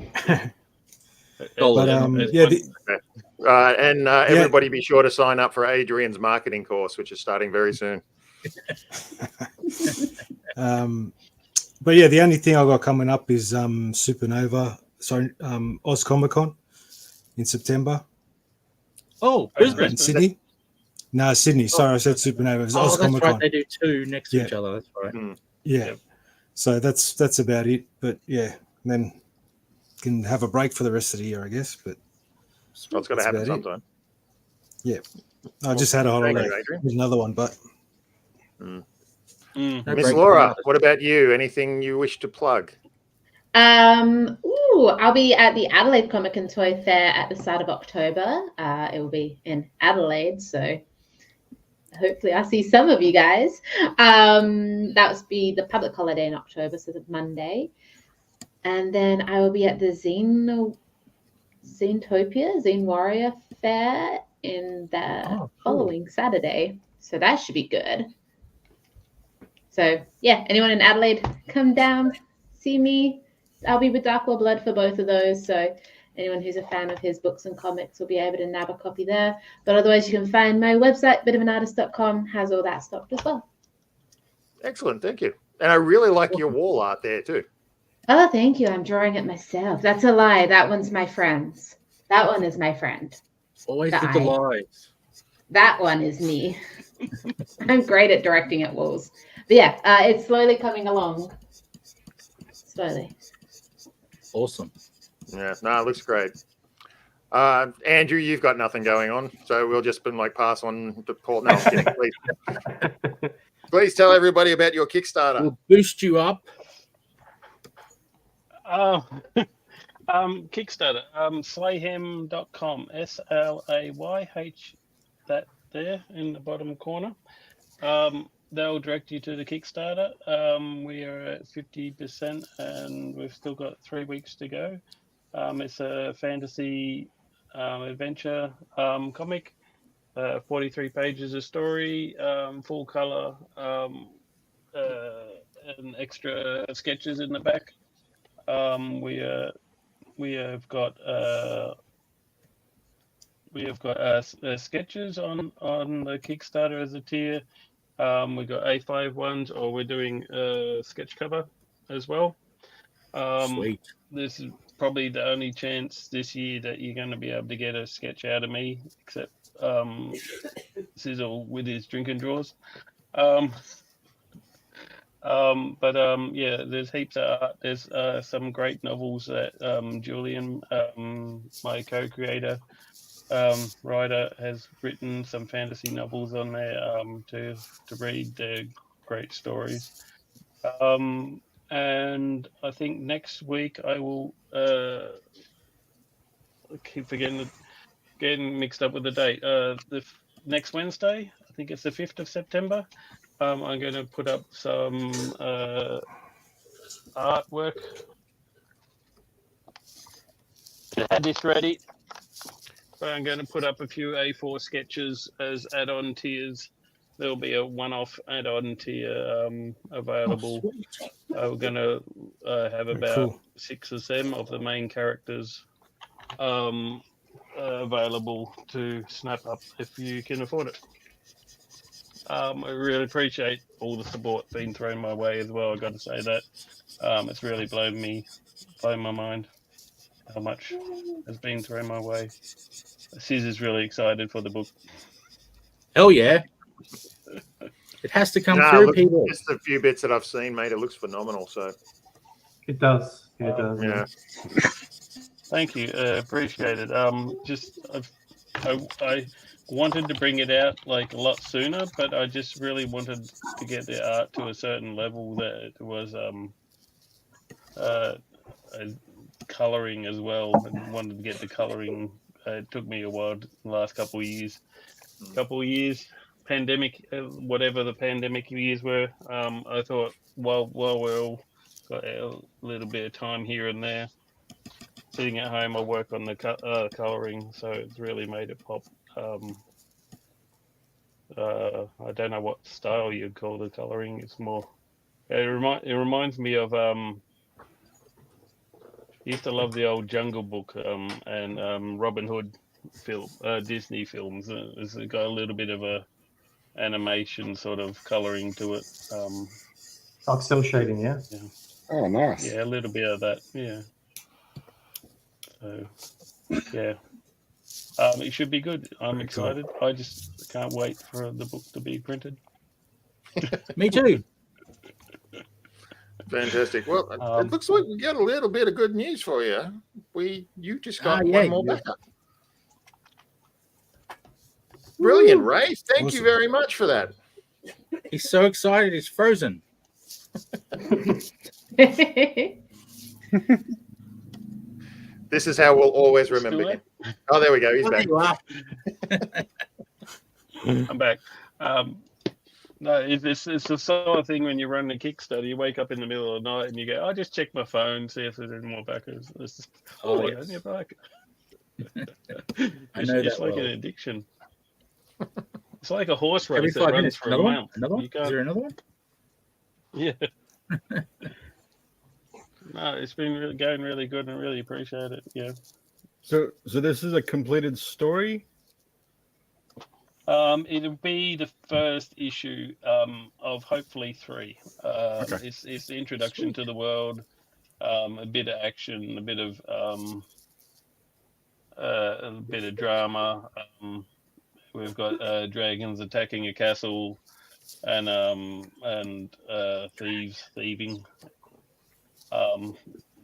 But yeah, everybody be sure to sign up for Adrian's marketing course, which is starting very soon. but yeah, the only thing I got coming up is Supernova. Sorry, Oz Comic Con in September Oh, in Brisbane. Sydney. No, Sydney. Sorry, I said Supernova. It was Oh, Oz that's Comic right. Con. They do two next to Yeah. each other. That's right. Yeah. Yep. So that's about it. But yeah, then can have a break for the rest of the year, I guess. But Well, it's got to That's happen about it. sometime. I just had a Thank holiday. you, Adrian. There's another one, but Mm. No Miss break Laura, for what about you? Anything you wish to plug? I'll be at the Adelaide Comic and Toy Fair at the start of October. It will be in Adelaide, so hopefully I see some of you guys. That would be the public holiday in October, so the Monday. And then I will be at the Zine Warrior Fair in the cool. following Saturday. So that should be good. So yeah, anyone in Adelaide, come down, see me. I'll be with Dark War Blood for both of those. So anyone who's a fan of his books and comics will be able to nab a copy there. But otherwise, you can find my website, bitofanartist.com, has all that stocked as well. Excellent, thank you. And I really like your wall art there too. Oh, thank you. I'm drawing it myself. That's a lie. That one's my friend's. That one is my friend. Always The with the eye. lies. That one is me. I'm great at directing at walls. But yeah, it's slowly coming along. Slowly. Awesome. Yeah, no, it looks great. Andrew, you've got nothing going on, so we'll just been like pass on to Paul. No, I'm kidding. Please tell everybody about your Kickstarter. We'll boost you up. Kickstarter, slayhem.com, SLAYH, that there in the bottom corner. They'll direct you to the Kickstarter. We are at 50% and we've still got 3 weeks to go. It's a fantasy adventure comic, 43 pages of story, full color, and extra sketches in the back. We have got sketches on the Kickstarter as a tier. We've got A5 ones, or we're doing a sketch cover as well. Sweet. This is probably the only chance this year that you're going to be able to get a sketch out of me, except Sizzle with his drinking drawers. Yeah, there's heaps of art. There's some great novels that Julian, my co-creator, writer, has written some fantasy novels on there to read. They're great stories. And I think next week I will I keep getting mixed up with the date. Next Wednesday, I think it's the 5th of September. I'm going to put up some artwork. I had this ready, but I'm going to put up a few A4 sketches as add-on tiers. There'll be a one-off add-on tier available. We're going to have about 6 or 7 of the main characters available to snap up if you can afford it. I really appreciate all the support being thrown my way as well. I got to say that it's really blown my mind how much has been thrown my way. Sis is really excited for the book. Hell yeah! It has to come through, look, people. Just a few bits that I've seen, mate. It looks phenomenal. So it does. Yeah, it does. Yeah. Thank you. Appreciate it. I wanted to bring it out like a lot sooner, but I just really wanted to get the art to a certain level that it was coloring as well. I wanted to get the coloring. It took me a while the last couple of years. Pandemic, whatever the pandemic years were. I thought, while we're all got a little bit of time here and there, sitting at home, I work on the coloring, so it's really made it pop. I don't know what style you'd call the coloring. It's more. It reminds me of. I used to love the old Jungle Book and Robin Hood film, Disney films. It's got a little bit of a animation sort of coloring to it. Like cell shading, yeah. Oh, nice. Yeah, a little bit of that. Yeah. So, yeah. It should be good. I'm excited. I just can't wait for the book to be printed. Me too. Fantastic. Well, it looks like we got a little bit of good news for you. You just got one more backup. Brilliant, Ray. Thank you very much for that. He's so excited. He's frozen. This is how we'll always remember him. Oh, there we go. He's back. I'm back. No, it's the sort of thing when you run a Kickstarter, you wake up in the middle of the night and you go, I'll just check my phone, see if there's any more backers. It's just, only a back. It's like an addiction. It's like a horse race that runs for a month. Another one? Is there another one? Yeah. No, it's been going really good and I really appreciate it. Yeah. So this is a completed story? It'll be the first issue of hopefully 3. Okay. It's the introduction to the world, a bit of action, a bit of drama. We've got dragons attacking a castle, and thieves thieving.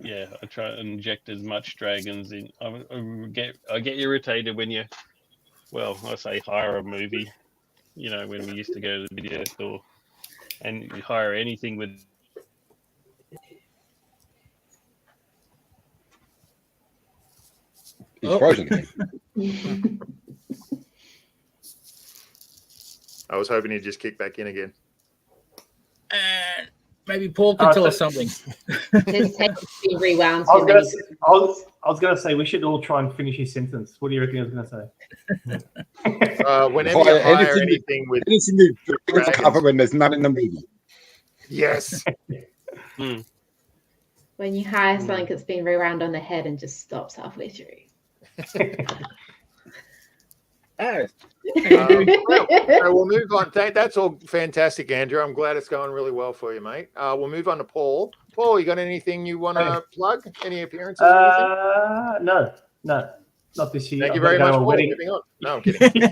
I try and inject as much dragons in. I get irritated when I say hire a movie. When we used to go to the video store and you hire anything with. He's frozen again. I was hoping he'd just kick back in again. And maybe Paul could tell us something. His tape has been rewound. I was going to say we should all try and finish his sentence. What do you reckon I was going to say? Whenever you hire anything with dragons cover when there's none in the movie. Yes. When you hire something that's been rewound on the head and just stops halfway through. So we'll move on. That's all fantastic, Andrew. I'm glad it's going really well for you, mate. We'll move on to Paul. Paul, you got anything you want to plug? Any appearances? No, not this year. Thank you very much, Paul. Moving on. No, I'm kidding.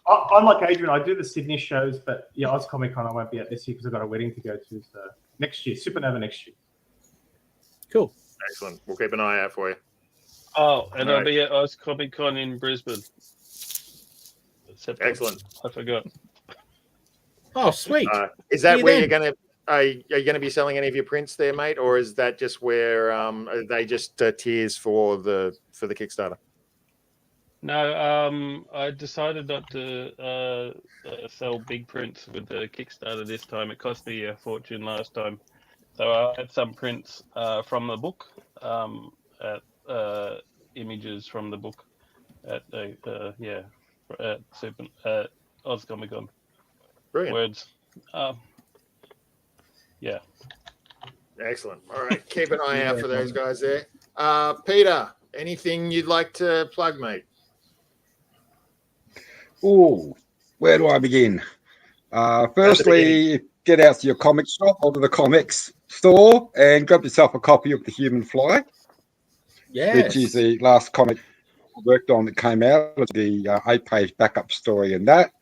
I'm like Adrian. I do the Sydney shows, but Oz Comic Con I won't be at this year because I've got a wedding to go to. So next year, Supernova next year. Cool. Excellent. We'll keep an eye out for you. Oh, and I'll be at Oz Comic Con in Brisbane. Excellent. I forgot. Oh, sweet. Is that where you're going to? Are you going to be selling any of your prints there, mate, or is that just where are they just tiers for the Kickstarter? No, I decided not to sell big prints with the Kickstarter this time. It cost me a fortune last time. So I had some prints from the book, images from the book at Oz Comic Con. Brilliant. Words. Yeah. Excellent. All right. Keep an eye out for those guys there. Peter, anything you'd like to plug, mate? Oh, where do I begin? Firstly, get out to your comic shop or to the comics store and grab yourself a copy of The Human Fly, which is the last comic I worked on that came out. It's the 8-page backup story and that,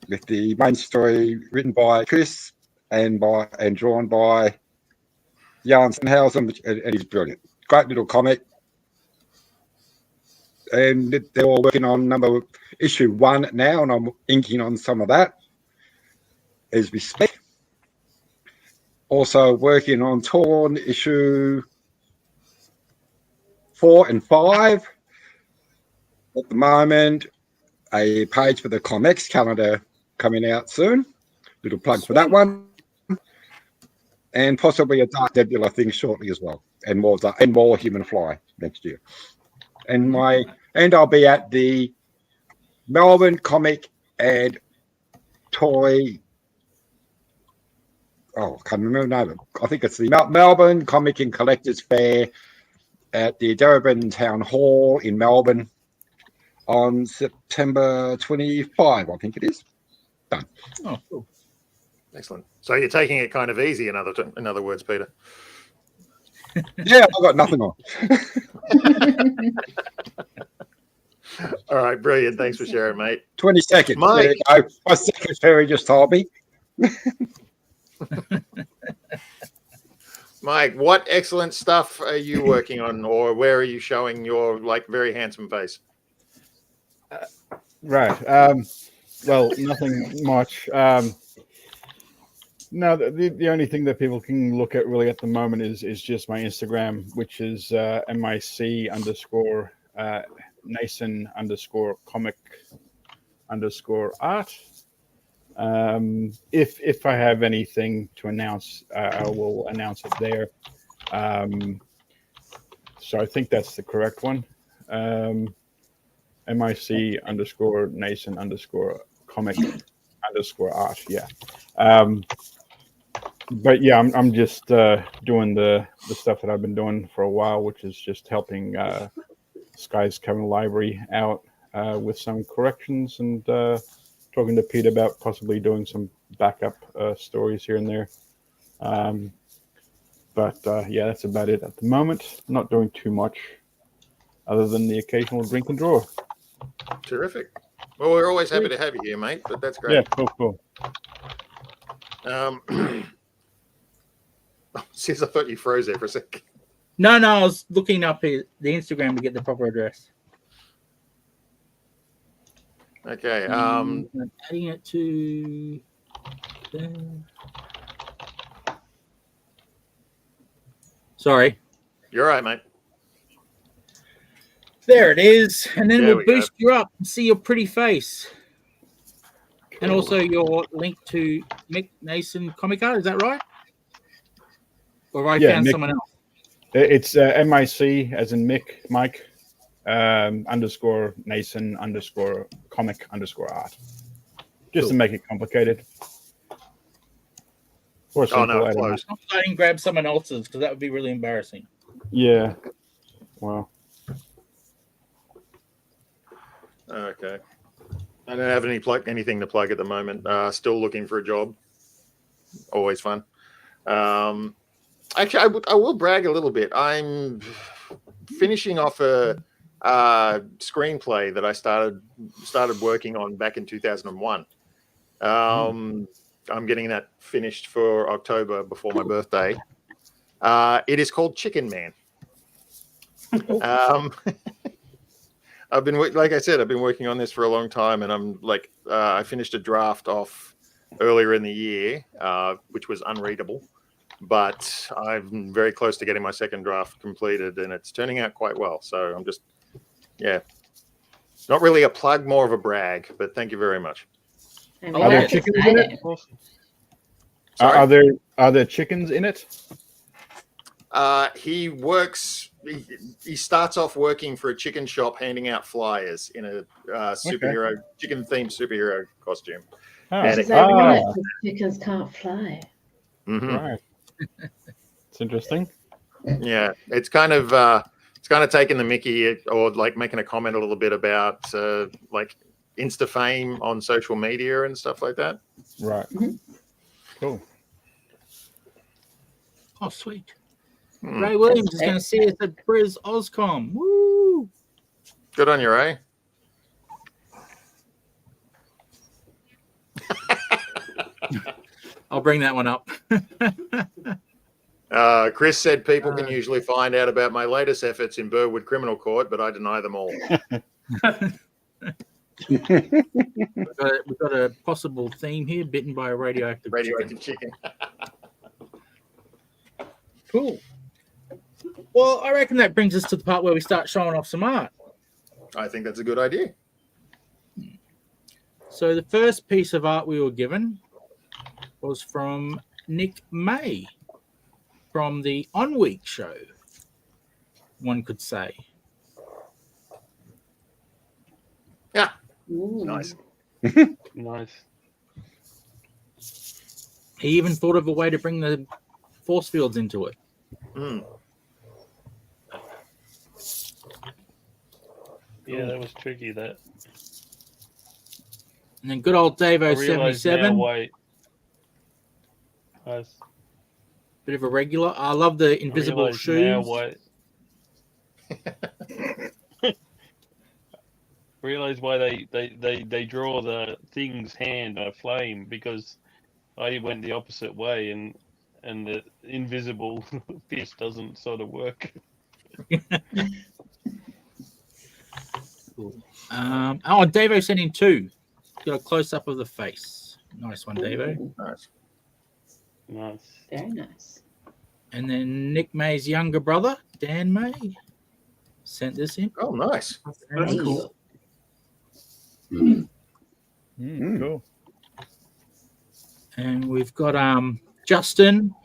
with the main story written by Chris and drawn by Jan Sandhausen, and he's brilliant. Great little comic. And they're all working on issue 1 now, and I'm inking on some of that as we speak. Also working on Thorn issue 4 and 5 at the moment. A page for the comics calendar coming out soon. Little plug for that one. And possibly a Dark Nebula thing shortly as well, and more Human Fly next year. And I'll be at the Melbourne Comic and Toy. Oh, I can't remember the name. I think it's the Melbourne Comic and Collectors Fair at the Darebin Town Hall in Melbourne on September 25, I think it is. Done. Oh, cool. Excellent. So you're taking it kind of easy, in other words, Peter. Yeah, I've got nothing on. All right, brilliant. Thanks for sharing, mate. 20 seconds. Mike. There you go. My secretary just told me. Mike, what excellent stuff are you working on, or where are you showing your very handsome face? Right. Well, nothing much. No, the only thing that people can look at really at the moment is just my Instagram, which is mic_Nason_comic_art. If I have anything to announce, I will announce it there. So I think that's the correct one. mic_Nason_comic_art. Yeah. But yeah, I'm just doing the stuff that I've been doing for a while, which is just helping Sky's Coven Library out with some corrections and talking to Pete about possibly doing some backup stories here and there. But yeah, that's about it at the moment. Not doing too much other than the occasional drink and draw. Terrific. Well, we're always happy to have you here, mate, but that's great. Yeah, cool. Since I thought you froze there for a sec. No, I was looking up the Instagram to get the proper address. Okay. I'm adding it to there. Sorry. You're right, mate. There it is. And then There we'll we go. boost you up and see your pretty face. And Cool. also your link to Mick Nason comic art. Is that right? Or I found Mick, someone else? It's MIC as in Mick, Mike, underscore Nason underscore comic underscore art. Just to make it complicated. Or simple, no, I don't know. close. I didn't grab someone else's because that would be really embarrassing. Yeah. Well. Okay. I don't have anything to plug at the moment. Still looking for a job. Always fun. Actually, I will brag a little bit. I'm finishing off a screenplay that I started working on back in 2001. I'm getting that finished for October before my birthday. It is called Chicken Man. I've been, like I said, I've been working on this for a long time, and I'm like, I finished a draft off earlier in the year, which was unreadable, but I'm very close to getting my second draft completed, and it's turning out quite well. So I'm just, not really a plug, more of a brag, but thank you very much. I mean, Are there that's chickens in it? exciting. Sorry? Are there chickens in it? He works. He starts off working for a chicken shop, handing out flyers in a chicken-themed superhero costume. Oh, And Which is ironic because chickens can't fly. right. It's interesting. Yeah, it's kind of taking the mickey, or like making a comment a little bit about like Insta fame on social media and stuff like that. Right. Cool. Oh, sweet. Ray Williams is going to see us at Briz Ozcom. Woo! Good on you, Ray. I'll bring that one up. Chris said people can usually find out about my latest efforts in Burwood Criminal Court, but I deny them all. We've got a possible theme here: bitten by a radioactive chicken. Cool. Well, I reckon that brings us to the part where we start showing off some art. I think that's a good idea. So the first piece of art we were given was from Nick May from the On Week show, one could say. Yeah. Ooh. Nice. Nice. He even thought of a way to bring the force fields into it. Yeah, that was tricky. That. And then good old Davo 77. Why. Nice. Bit of a regular. I love the invisible shoes. Realize why they draw the thing's hand a flame, because I went the opposite way, and the invisible fist doesn't sort of work. Cool. Davo sent in two. Got a close up of the face. Nice one, Davo. Nice. Nice. Very nice. And then Nick May's younger brother, Dan May, sent this in. Oh, nice. That's cool. Cool. And we've got Justin,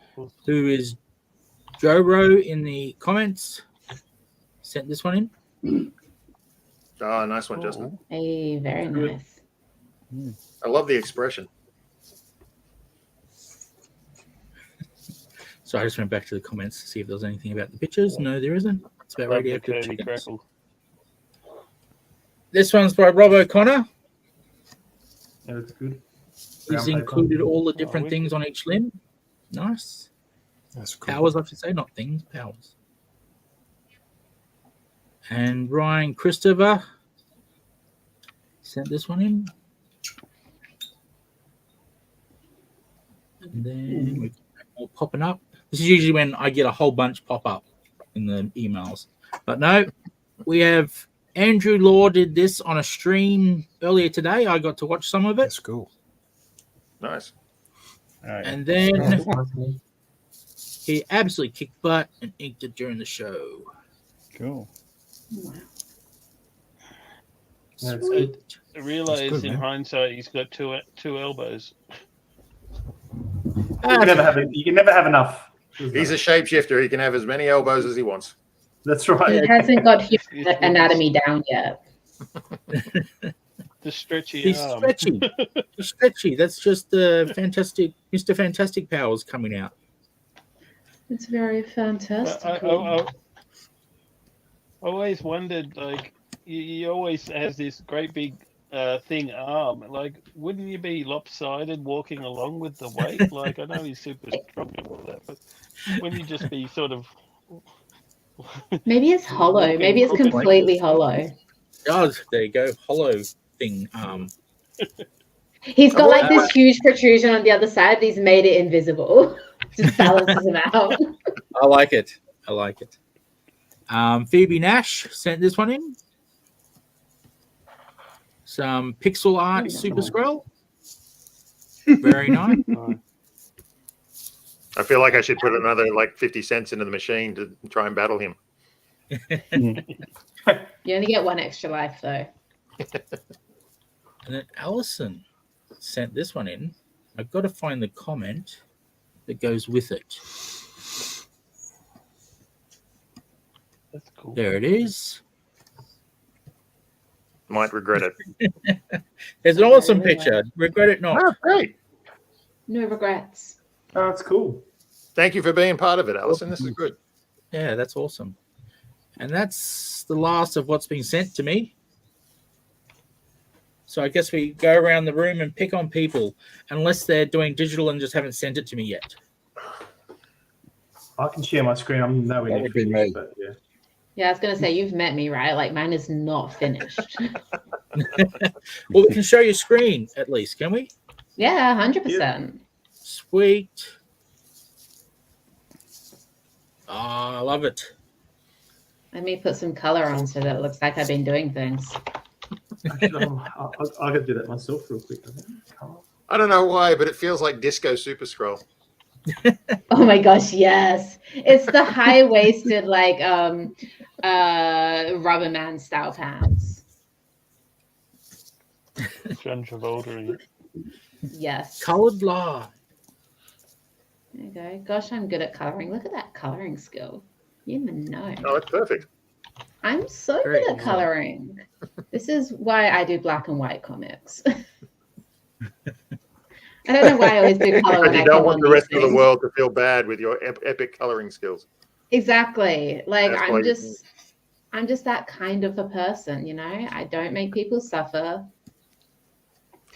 who is Joro in the comments, sent this one in. Oh, nice one, Justin. Hey, very nice. I love the expression. So I just went back to the comments to see if there was anything about the pictures. No, there isn't. It's about radioactive chickens. This one's by Rob O'Connor. Yeah, that's good. He's included all the different things on each limb. Nice. That's cool. Powers, I should say, not things, powers. And Ryan Christopher sent this one in. And then we've got more popping up. This is usually when I get a whole bunch pop up in the emails. But no, we have Andrew Law did this on a stream earlier today. I got to watch some of it. That's cool. Nice. All right. And then Nice. he absolutely kicked butt and inked it during the show. Cool. That's Sweet. I realised good, in man. hindsight he's got two elbows. You can never have enough. He's a shapeshifter. He can have as many elbows as he wants. That's right. He hasn't got human anatomy down yet. The stretchy He's arm. stretchy. He's stretchy. That's just the fantastic Mr. Fantastic powers coming out. It's very But fantastic. I always wondered, like, he always has this great big thing arm. Like, wouldn't you be lopsided walking along with the weight? Like, I know he's super strong and all that, but wouldn't you just be sort of... Maybe it's hollow. walking Maybe it's crooked? completely hollow. Oh, there you go. Hollow thing. He's got like this huge protrusion on the other side. He's made it invisible. Just balances him out. I like it. I like it. Phoebe Nash sent this one in. Some pixel art SuperSkrull. Very nice. I feel like I should put another like 50 cents into the machine to try and battle him. You only get one extra life though. And then Allison sent this one in. I've got to find the comment that goes with it. That's cool. There it is. Might regret it. There's an awesome picture. Regret it not. Oh, great. No regrets. Oh, that's cool. Thank you for being part of it, Alison. This is good. Yeah, that's awesome. And that's the last of what's been sent to me. So I guess we go around the room and pick on people, unless they're doing digital and just haven't sent it to me yet. I can share my screen. I'm nowhere That near would be finished, me. but yeah. Yeah, I was gonna say you've met me, right? Like mine is not finished. Well, we can show your screen at least, can we? Yeah, 100%. Sweet. Oh, I love it. Let me put some color on so that it looks like I've been doing things. Actually, I could do that myself real quick. I think. I don't know why, but it feels like Disco SuperSkrull. Oh my gosh, yes. It's the high-waisted like rubber man style pants. John Travolta. Yes. Colored line. There you go. Gosh, I'm good at coloring. Look at that coloring skill. You even know. Oh, it's perfect. I'm so Great. good at coloring. This is why I do black and white comics. I don't know why I always do color. Because you don't want the rest of the world to feel bad with your epic coloring skills. Exactly. Like That's I'm why just that kind of a person, you know. I don't make people suffer.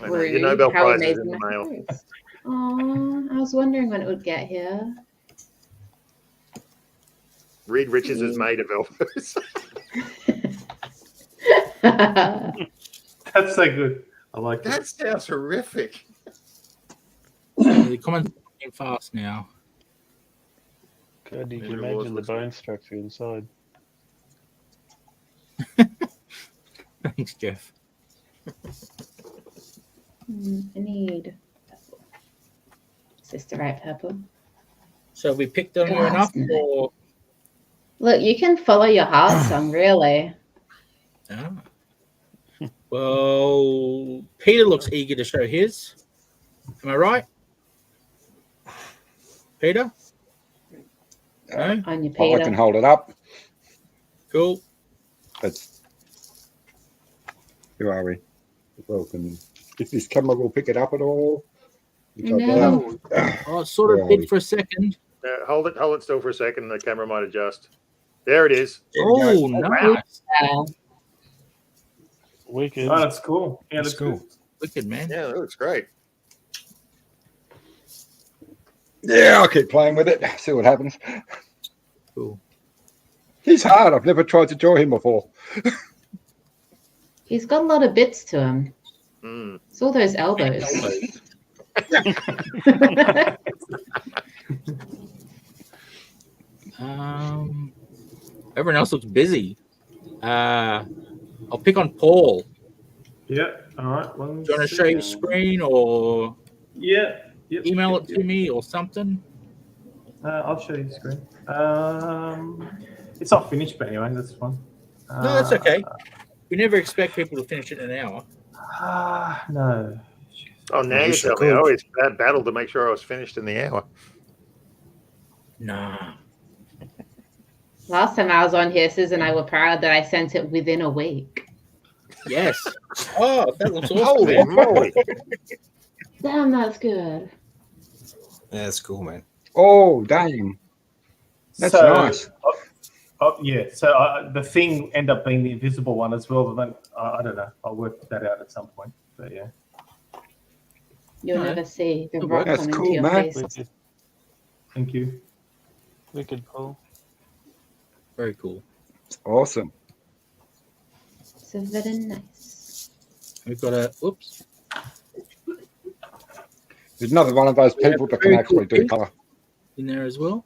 I know. Your Nobel How Prize is in amazing the my mail. career is. Oh, I was wondering when it would get here. Reed Richards is made of elbows. That's so good. I like that. That sounds horrific. The comments are getting fast now. God, you can Maybe it imagine was the listening. bone structure inside. Thanks, Jeff. I need purple. Is this the right purple? So have we picked on you Gosh, enough, no. or Look, you can follow your heart song, really. Ah. Well, Peter looks eager to show his. Am I right? Peter? No? On your I can Peter. hold it up. Cool. That's who are we? Welcome. If this camera will pick it up at all. Which I No. doubt. Oh, it sort of did for a second. Hold it still for a second. The camera might adjust. There it is. There we Oh, go. nice. Wicked. Oh, that's cool. Yeah, That's that's cool. cool. Wicked, man. Yeah, that looks great. Yeah, I'll keep playing with it. See what happens. Cool. He's hard. I've never tried to draw him before. He's got a lot of bits to him. Mm. It's all those elbows. Everyone else looks busy. I'll pick on Paul. Yeah. All right. Do you want to show your screen or email it to me or something? I'll show you the screen. It's not finished, but anyway, that's fine. No, that's okay. We never expect people to finish it in an hour. No. Oh, now I you wish I tell me. I could. always battled to make sure I was finished in the hour. Nah. Last time I was on here, Sis and I were proud that I sent it within a week. Yes. Oh, that looks awesome. Holy Man. moly! Damn, that's good. Yeah, that's cool, man. Oh, damn. That's nice. Yeah. So the thing ended up being the invisible one as well. But then I don't know. I'll work that out at some point. But yeah. You'll No. never see the Good rock That's coming to cool, your man. face. Thank you. Wicked, Paul. Very cool. Awesome. So very nice. We've got a oops. There's another one of those people that can very actually cool do colour. In there as well.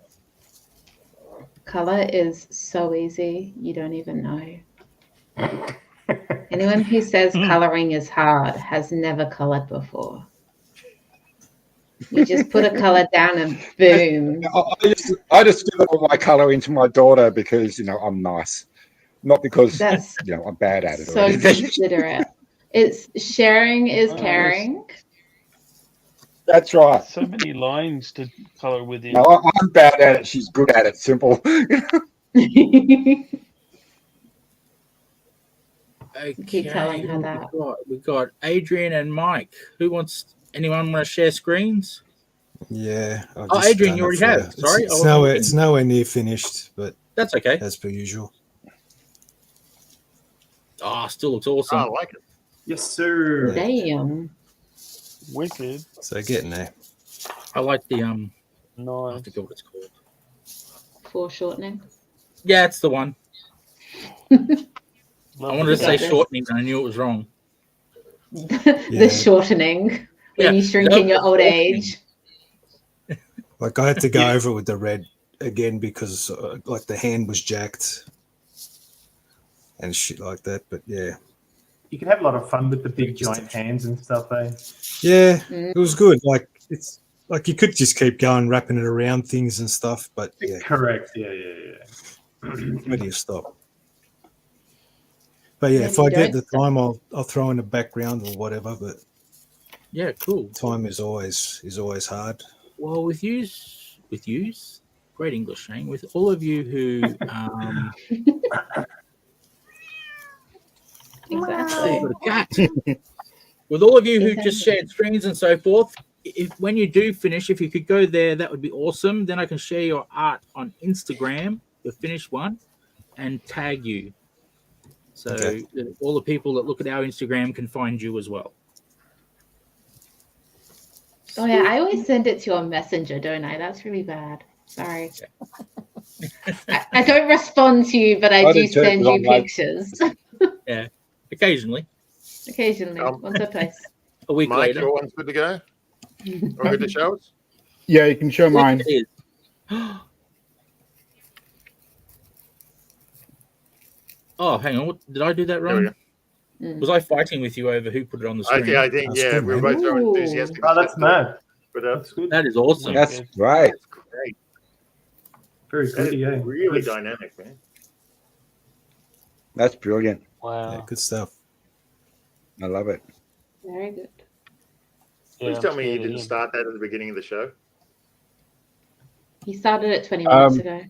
Color is so easy, you don't even know. Anyone who says coloring is hard has never colored before. You just put a color down and boom. I just give all my colour into my daughter because, I'm nice. Not because, That's I'm bad at it or so anything. considerate. It's sharing is caring. That's right. So many lines to color within. No, I'm bad at it. She's good at it. Simple. Okay. Keep telling her that. We've got Adrian and Mike. Anyone want to share screens? Yeah. I've Oh, just Adrian, done you it already for- have. Sorry, It's nowhere near finished, but That's okay. as per usual. Oh, still looks awesome. I like it. Yes, sir. Damn. Wicked. So getting there. I like the I Nice. forget what it's called. Foreshortening. Yeah, it's the one. I wanted to say this. shortening, and I knew it was wrong. The shortening when you shrink in your old age. Like I had to go over it with the red again because like the hand was jacked and shit like that. But yeah, You can have a lot of fun with the big Just giant hands and stuff, eh? yeah, Mm. it was good. Like it's like you could just keep going, wrapping it around things and stuff. But yeah, Correct. Yeah. where do you stop? But yeah, Maybe if I you get don't the stop. time, I'll throw in a background or whatever. But Yeah, cool. time is always hard. Well, with yous, great English, Shane. With all of you who Exactly. got a cat. With all of you who just shared screens and so forth, when you do finish, if you could go there, that would be awesome. Then I can share your art on Instagram, the finished one, and tag you. So that all the people that look at our Instagram can find you as well. Oh yeah, I always send it to your messenger, don't I? That's really bad. Sorry. I don't respond to you, but I do do too, send 'cause you I'm like- pictures. Yeah, occasionally. Occasionally, once or twice. A week Mike, later. your one's good to go? Or good to show us? Yeah, you can show mine. It is. Oh, hang on. Did I do that There we wrong? go. Mm. Was I fighting with you over who put it on the screen? Okay, I think, That's yeah, good, we were man. both so Ooh. enthusiastic. Oh, that's mad. But That's good. That is awesome. That's great. that's great. Very That good. is Yeah. really dynamic, man. That's brilliant. Wow. Yeah, good stuff. I love it. Very good. Please I'm tell me you scared of didn't him. start that at the beginning of the show. He started it 20 minutes ago.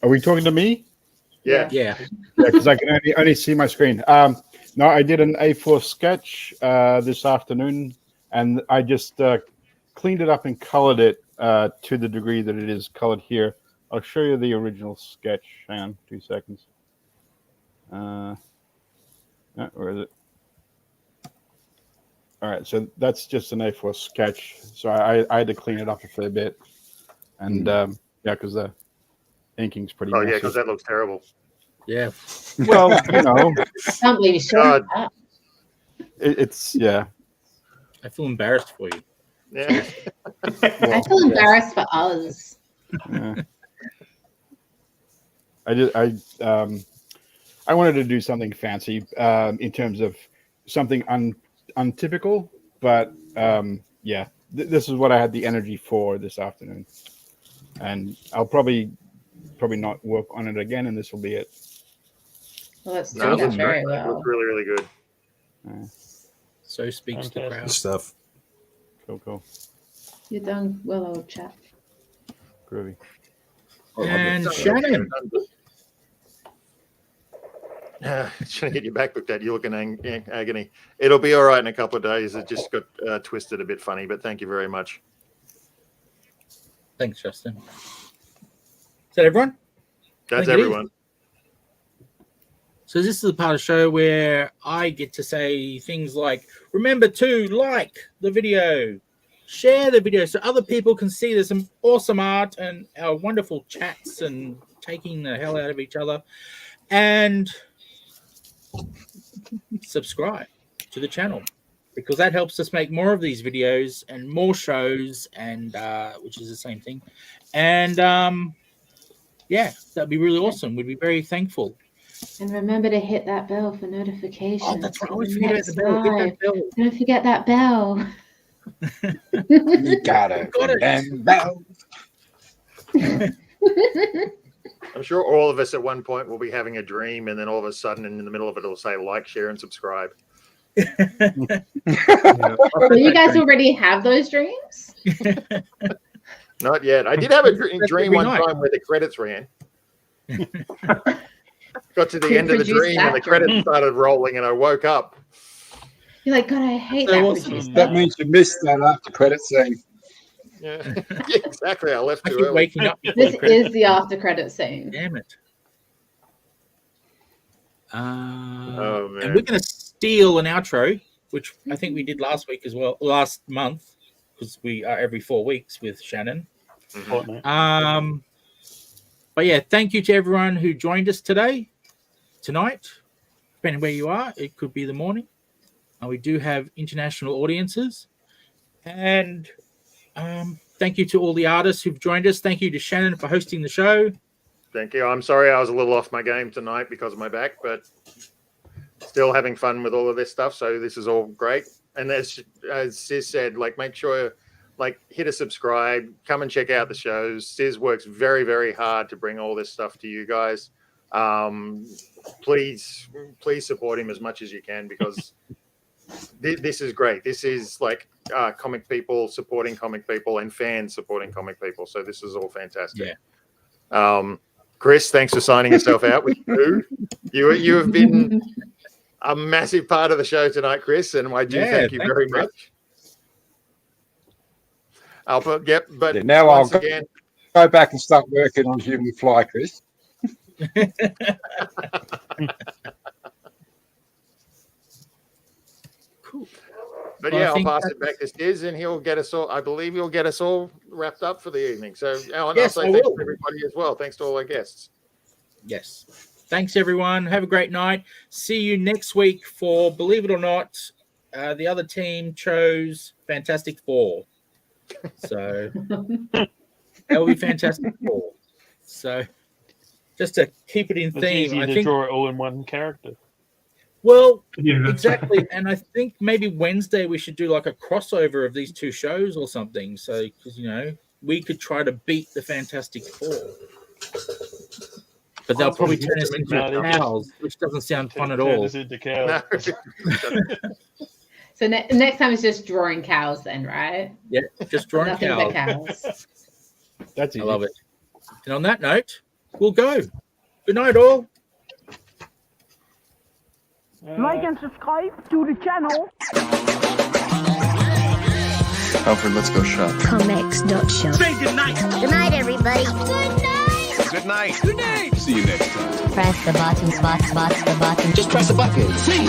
Are we talking to me? Yeah. Yeah. Yeah, because I can only see my screen. No, I did an A4 sketch this afternoon, and I just cleaned it up and colored it to the degree that it is colored here. I'll show you the original sketch. Hang on, 2 seconds. Where is it? All right, so that's just an A4 sketch. So I had to clean it up a fair bit, and yeah, because the inking's pretty. Oh, yeah, massive. because that looks terrible. Yeah. Well, you know, I can't believe you showed that. it's yeah. I feel embarrassed for you. Yeah. I feel embarrassed for us. Yeah. I wanted to do something fancy in terms of something untypical, but yeah, this is what I had the energy for this afternoon, and I'll probably not work on it again, and this will be it. Well, it's No, turned out it's very It well. looks really, really good. So speaks the Fantastic. crowd. Good stuff. Cool. You're done well, old chap. Groovy. And Shannon. Trying to get your back looked at. You're looking agony. It'll be all right in a couple of days. It just got twisted a bit funny, but thank you very much. Thanks, Justin. Is that everyone? That's Thank you. everyone. So this is the part of the show where I get to say things like, remember to like the video, share the video so other people can see there's some awesome art and our wonderful chats and taking the hell out of each other, and subscribe to the channel because that helps us make more of these videos and more shows, and which is the same thing. And yeah, that'd be really awesome. We'd be very thankful. And remember to hit that bell for notifications. Oh, that's right. I always for forget about next the bell. Hit live. that bell. Don't forget that bell. You gotta Got it. damn bell. I'm sure all of us at one point will be having a dream, and then all of a sudden, in the middle of it, it'll say like, share, and subscribe. So you guys already have those dreams? Not yet. I did have a dream every one night. time where the credits ran. Got to the Who end of the produced dream, that and the credits started rolling, and I woke up. You're like, God, I hate So that awesome. producer. That means you missed that after credit scene. Yeah, yeah, exactly. I left I too keep early. waking up. before This the credits. is the after credit scene. Damn it. Oh, And man. we're going to steal an outro, which I think we did last week as well, last month, because we are every 4 weeks with Shannon. Mhm. But yeah, thank you to everyone who joined us tonight, depending where you are. It could be the morning. And we do have international audiences. And thank you to all the artists who've joined us. Thank you to Shannon for hosting the show. Thank you. I'm sorry I was a little off my game tonight because of my back, but still having fun with all of this stuff. So this is all great. And as Sis said, like, make sure, like, hit a subscribe, come and check out the shows. Sis works very, very hard to bring all this stuff to you guys. Please support him as much as you can, because this is great. This is like comic people supporting comic people and fans supporting comic people. So this is all fantastic. Yeah. Chris, thanks for signing yourself out with you have been a massive part of the show tonight, Chris, and I do thank you very much. But Yeah, now once I'll again, go back and start working on Human Fly, Chris. Cool. but Well, I yeah, I'll think pass it back to Stiz, and he'll get us all. I believe he'll get us all wrapped up for the evening. So, Alan, Yes, I'll I say thanks will. to everybody as well. Thanks to all our guests. Yes. Thanks, everyone. Have a great night. See you next week for, believe it or not, the other team chose Fantastic Four. So that will be Fantastic Four. So just to keep it in It's theme, easier I to think. draw it all in one character. Well, Yeah, that's- exactly. And I think maybe Wednesday we should do like a crossover of these two shows or something. So, because, you know, we could try to beat the Fantastic Four. But they'll probably turn us into No, they're cows, which doesn't sound fun at Turn all. us into cows. No. So next time it's just drawing cows then, right? Yeah, just drawing Nothing but cows. cows. That's I easy. love it. And on that note, we'll go. Good night, all. Like and subscribe to the channel. Alfred, let's go shop. Comics.shop. Say good night. Good night, everybody. Good night. Good night. See you next time. Press the button, the button. Just press a button. See.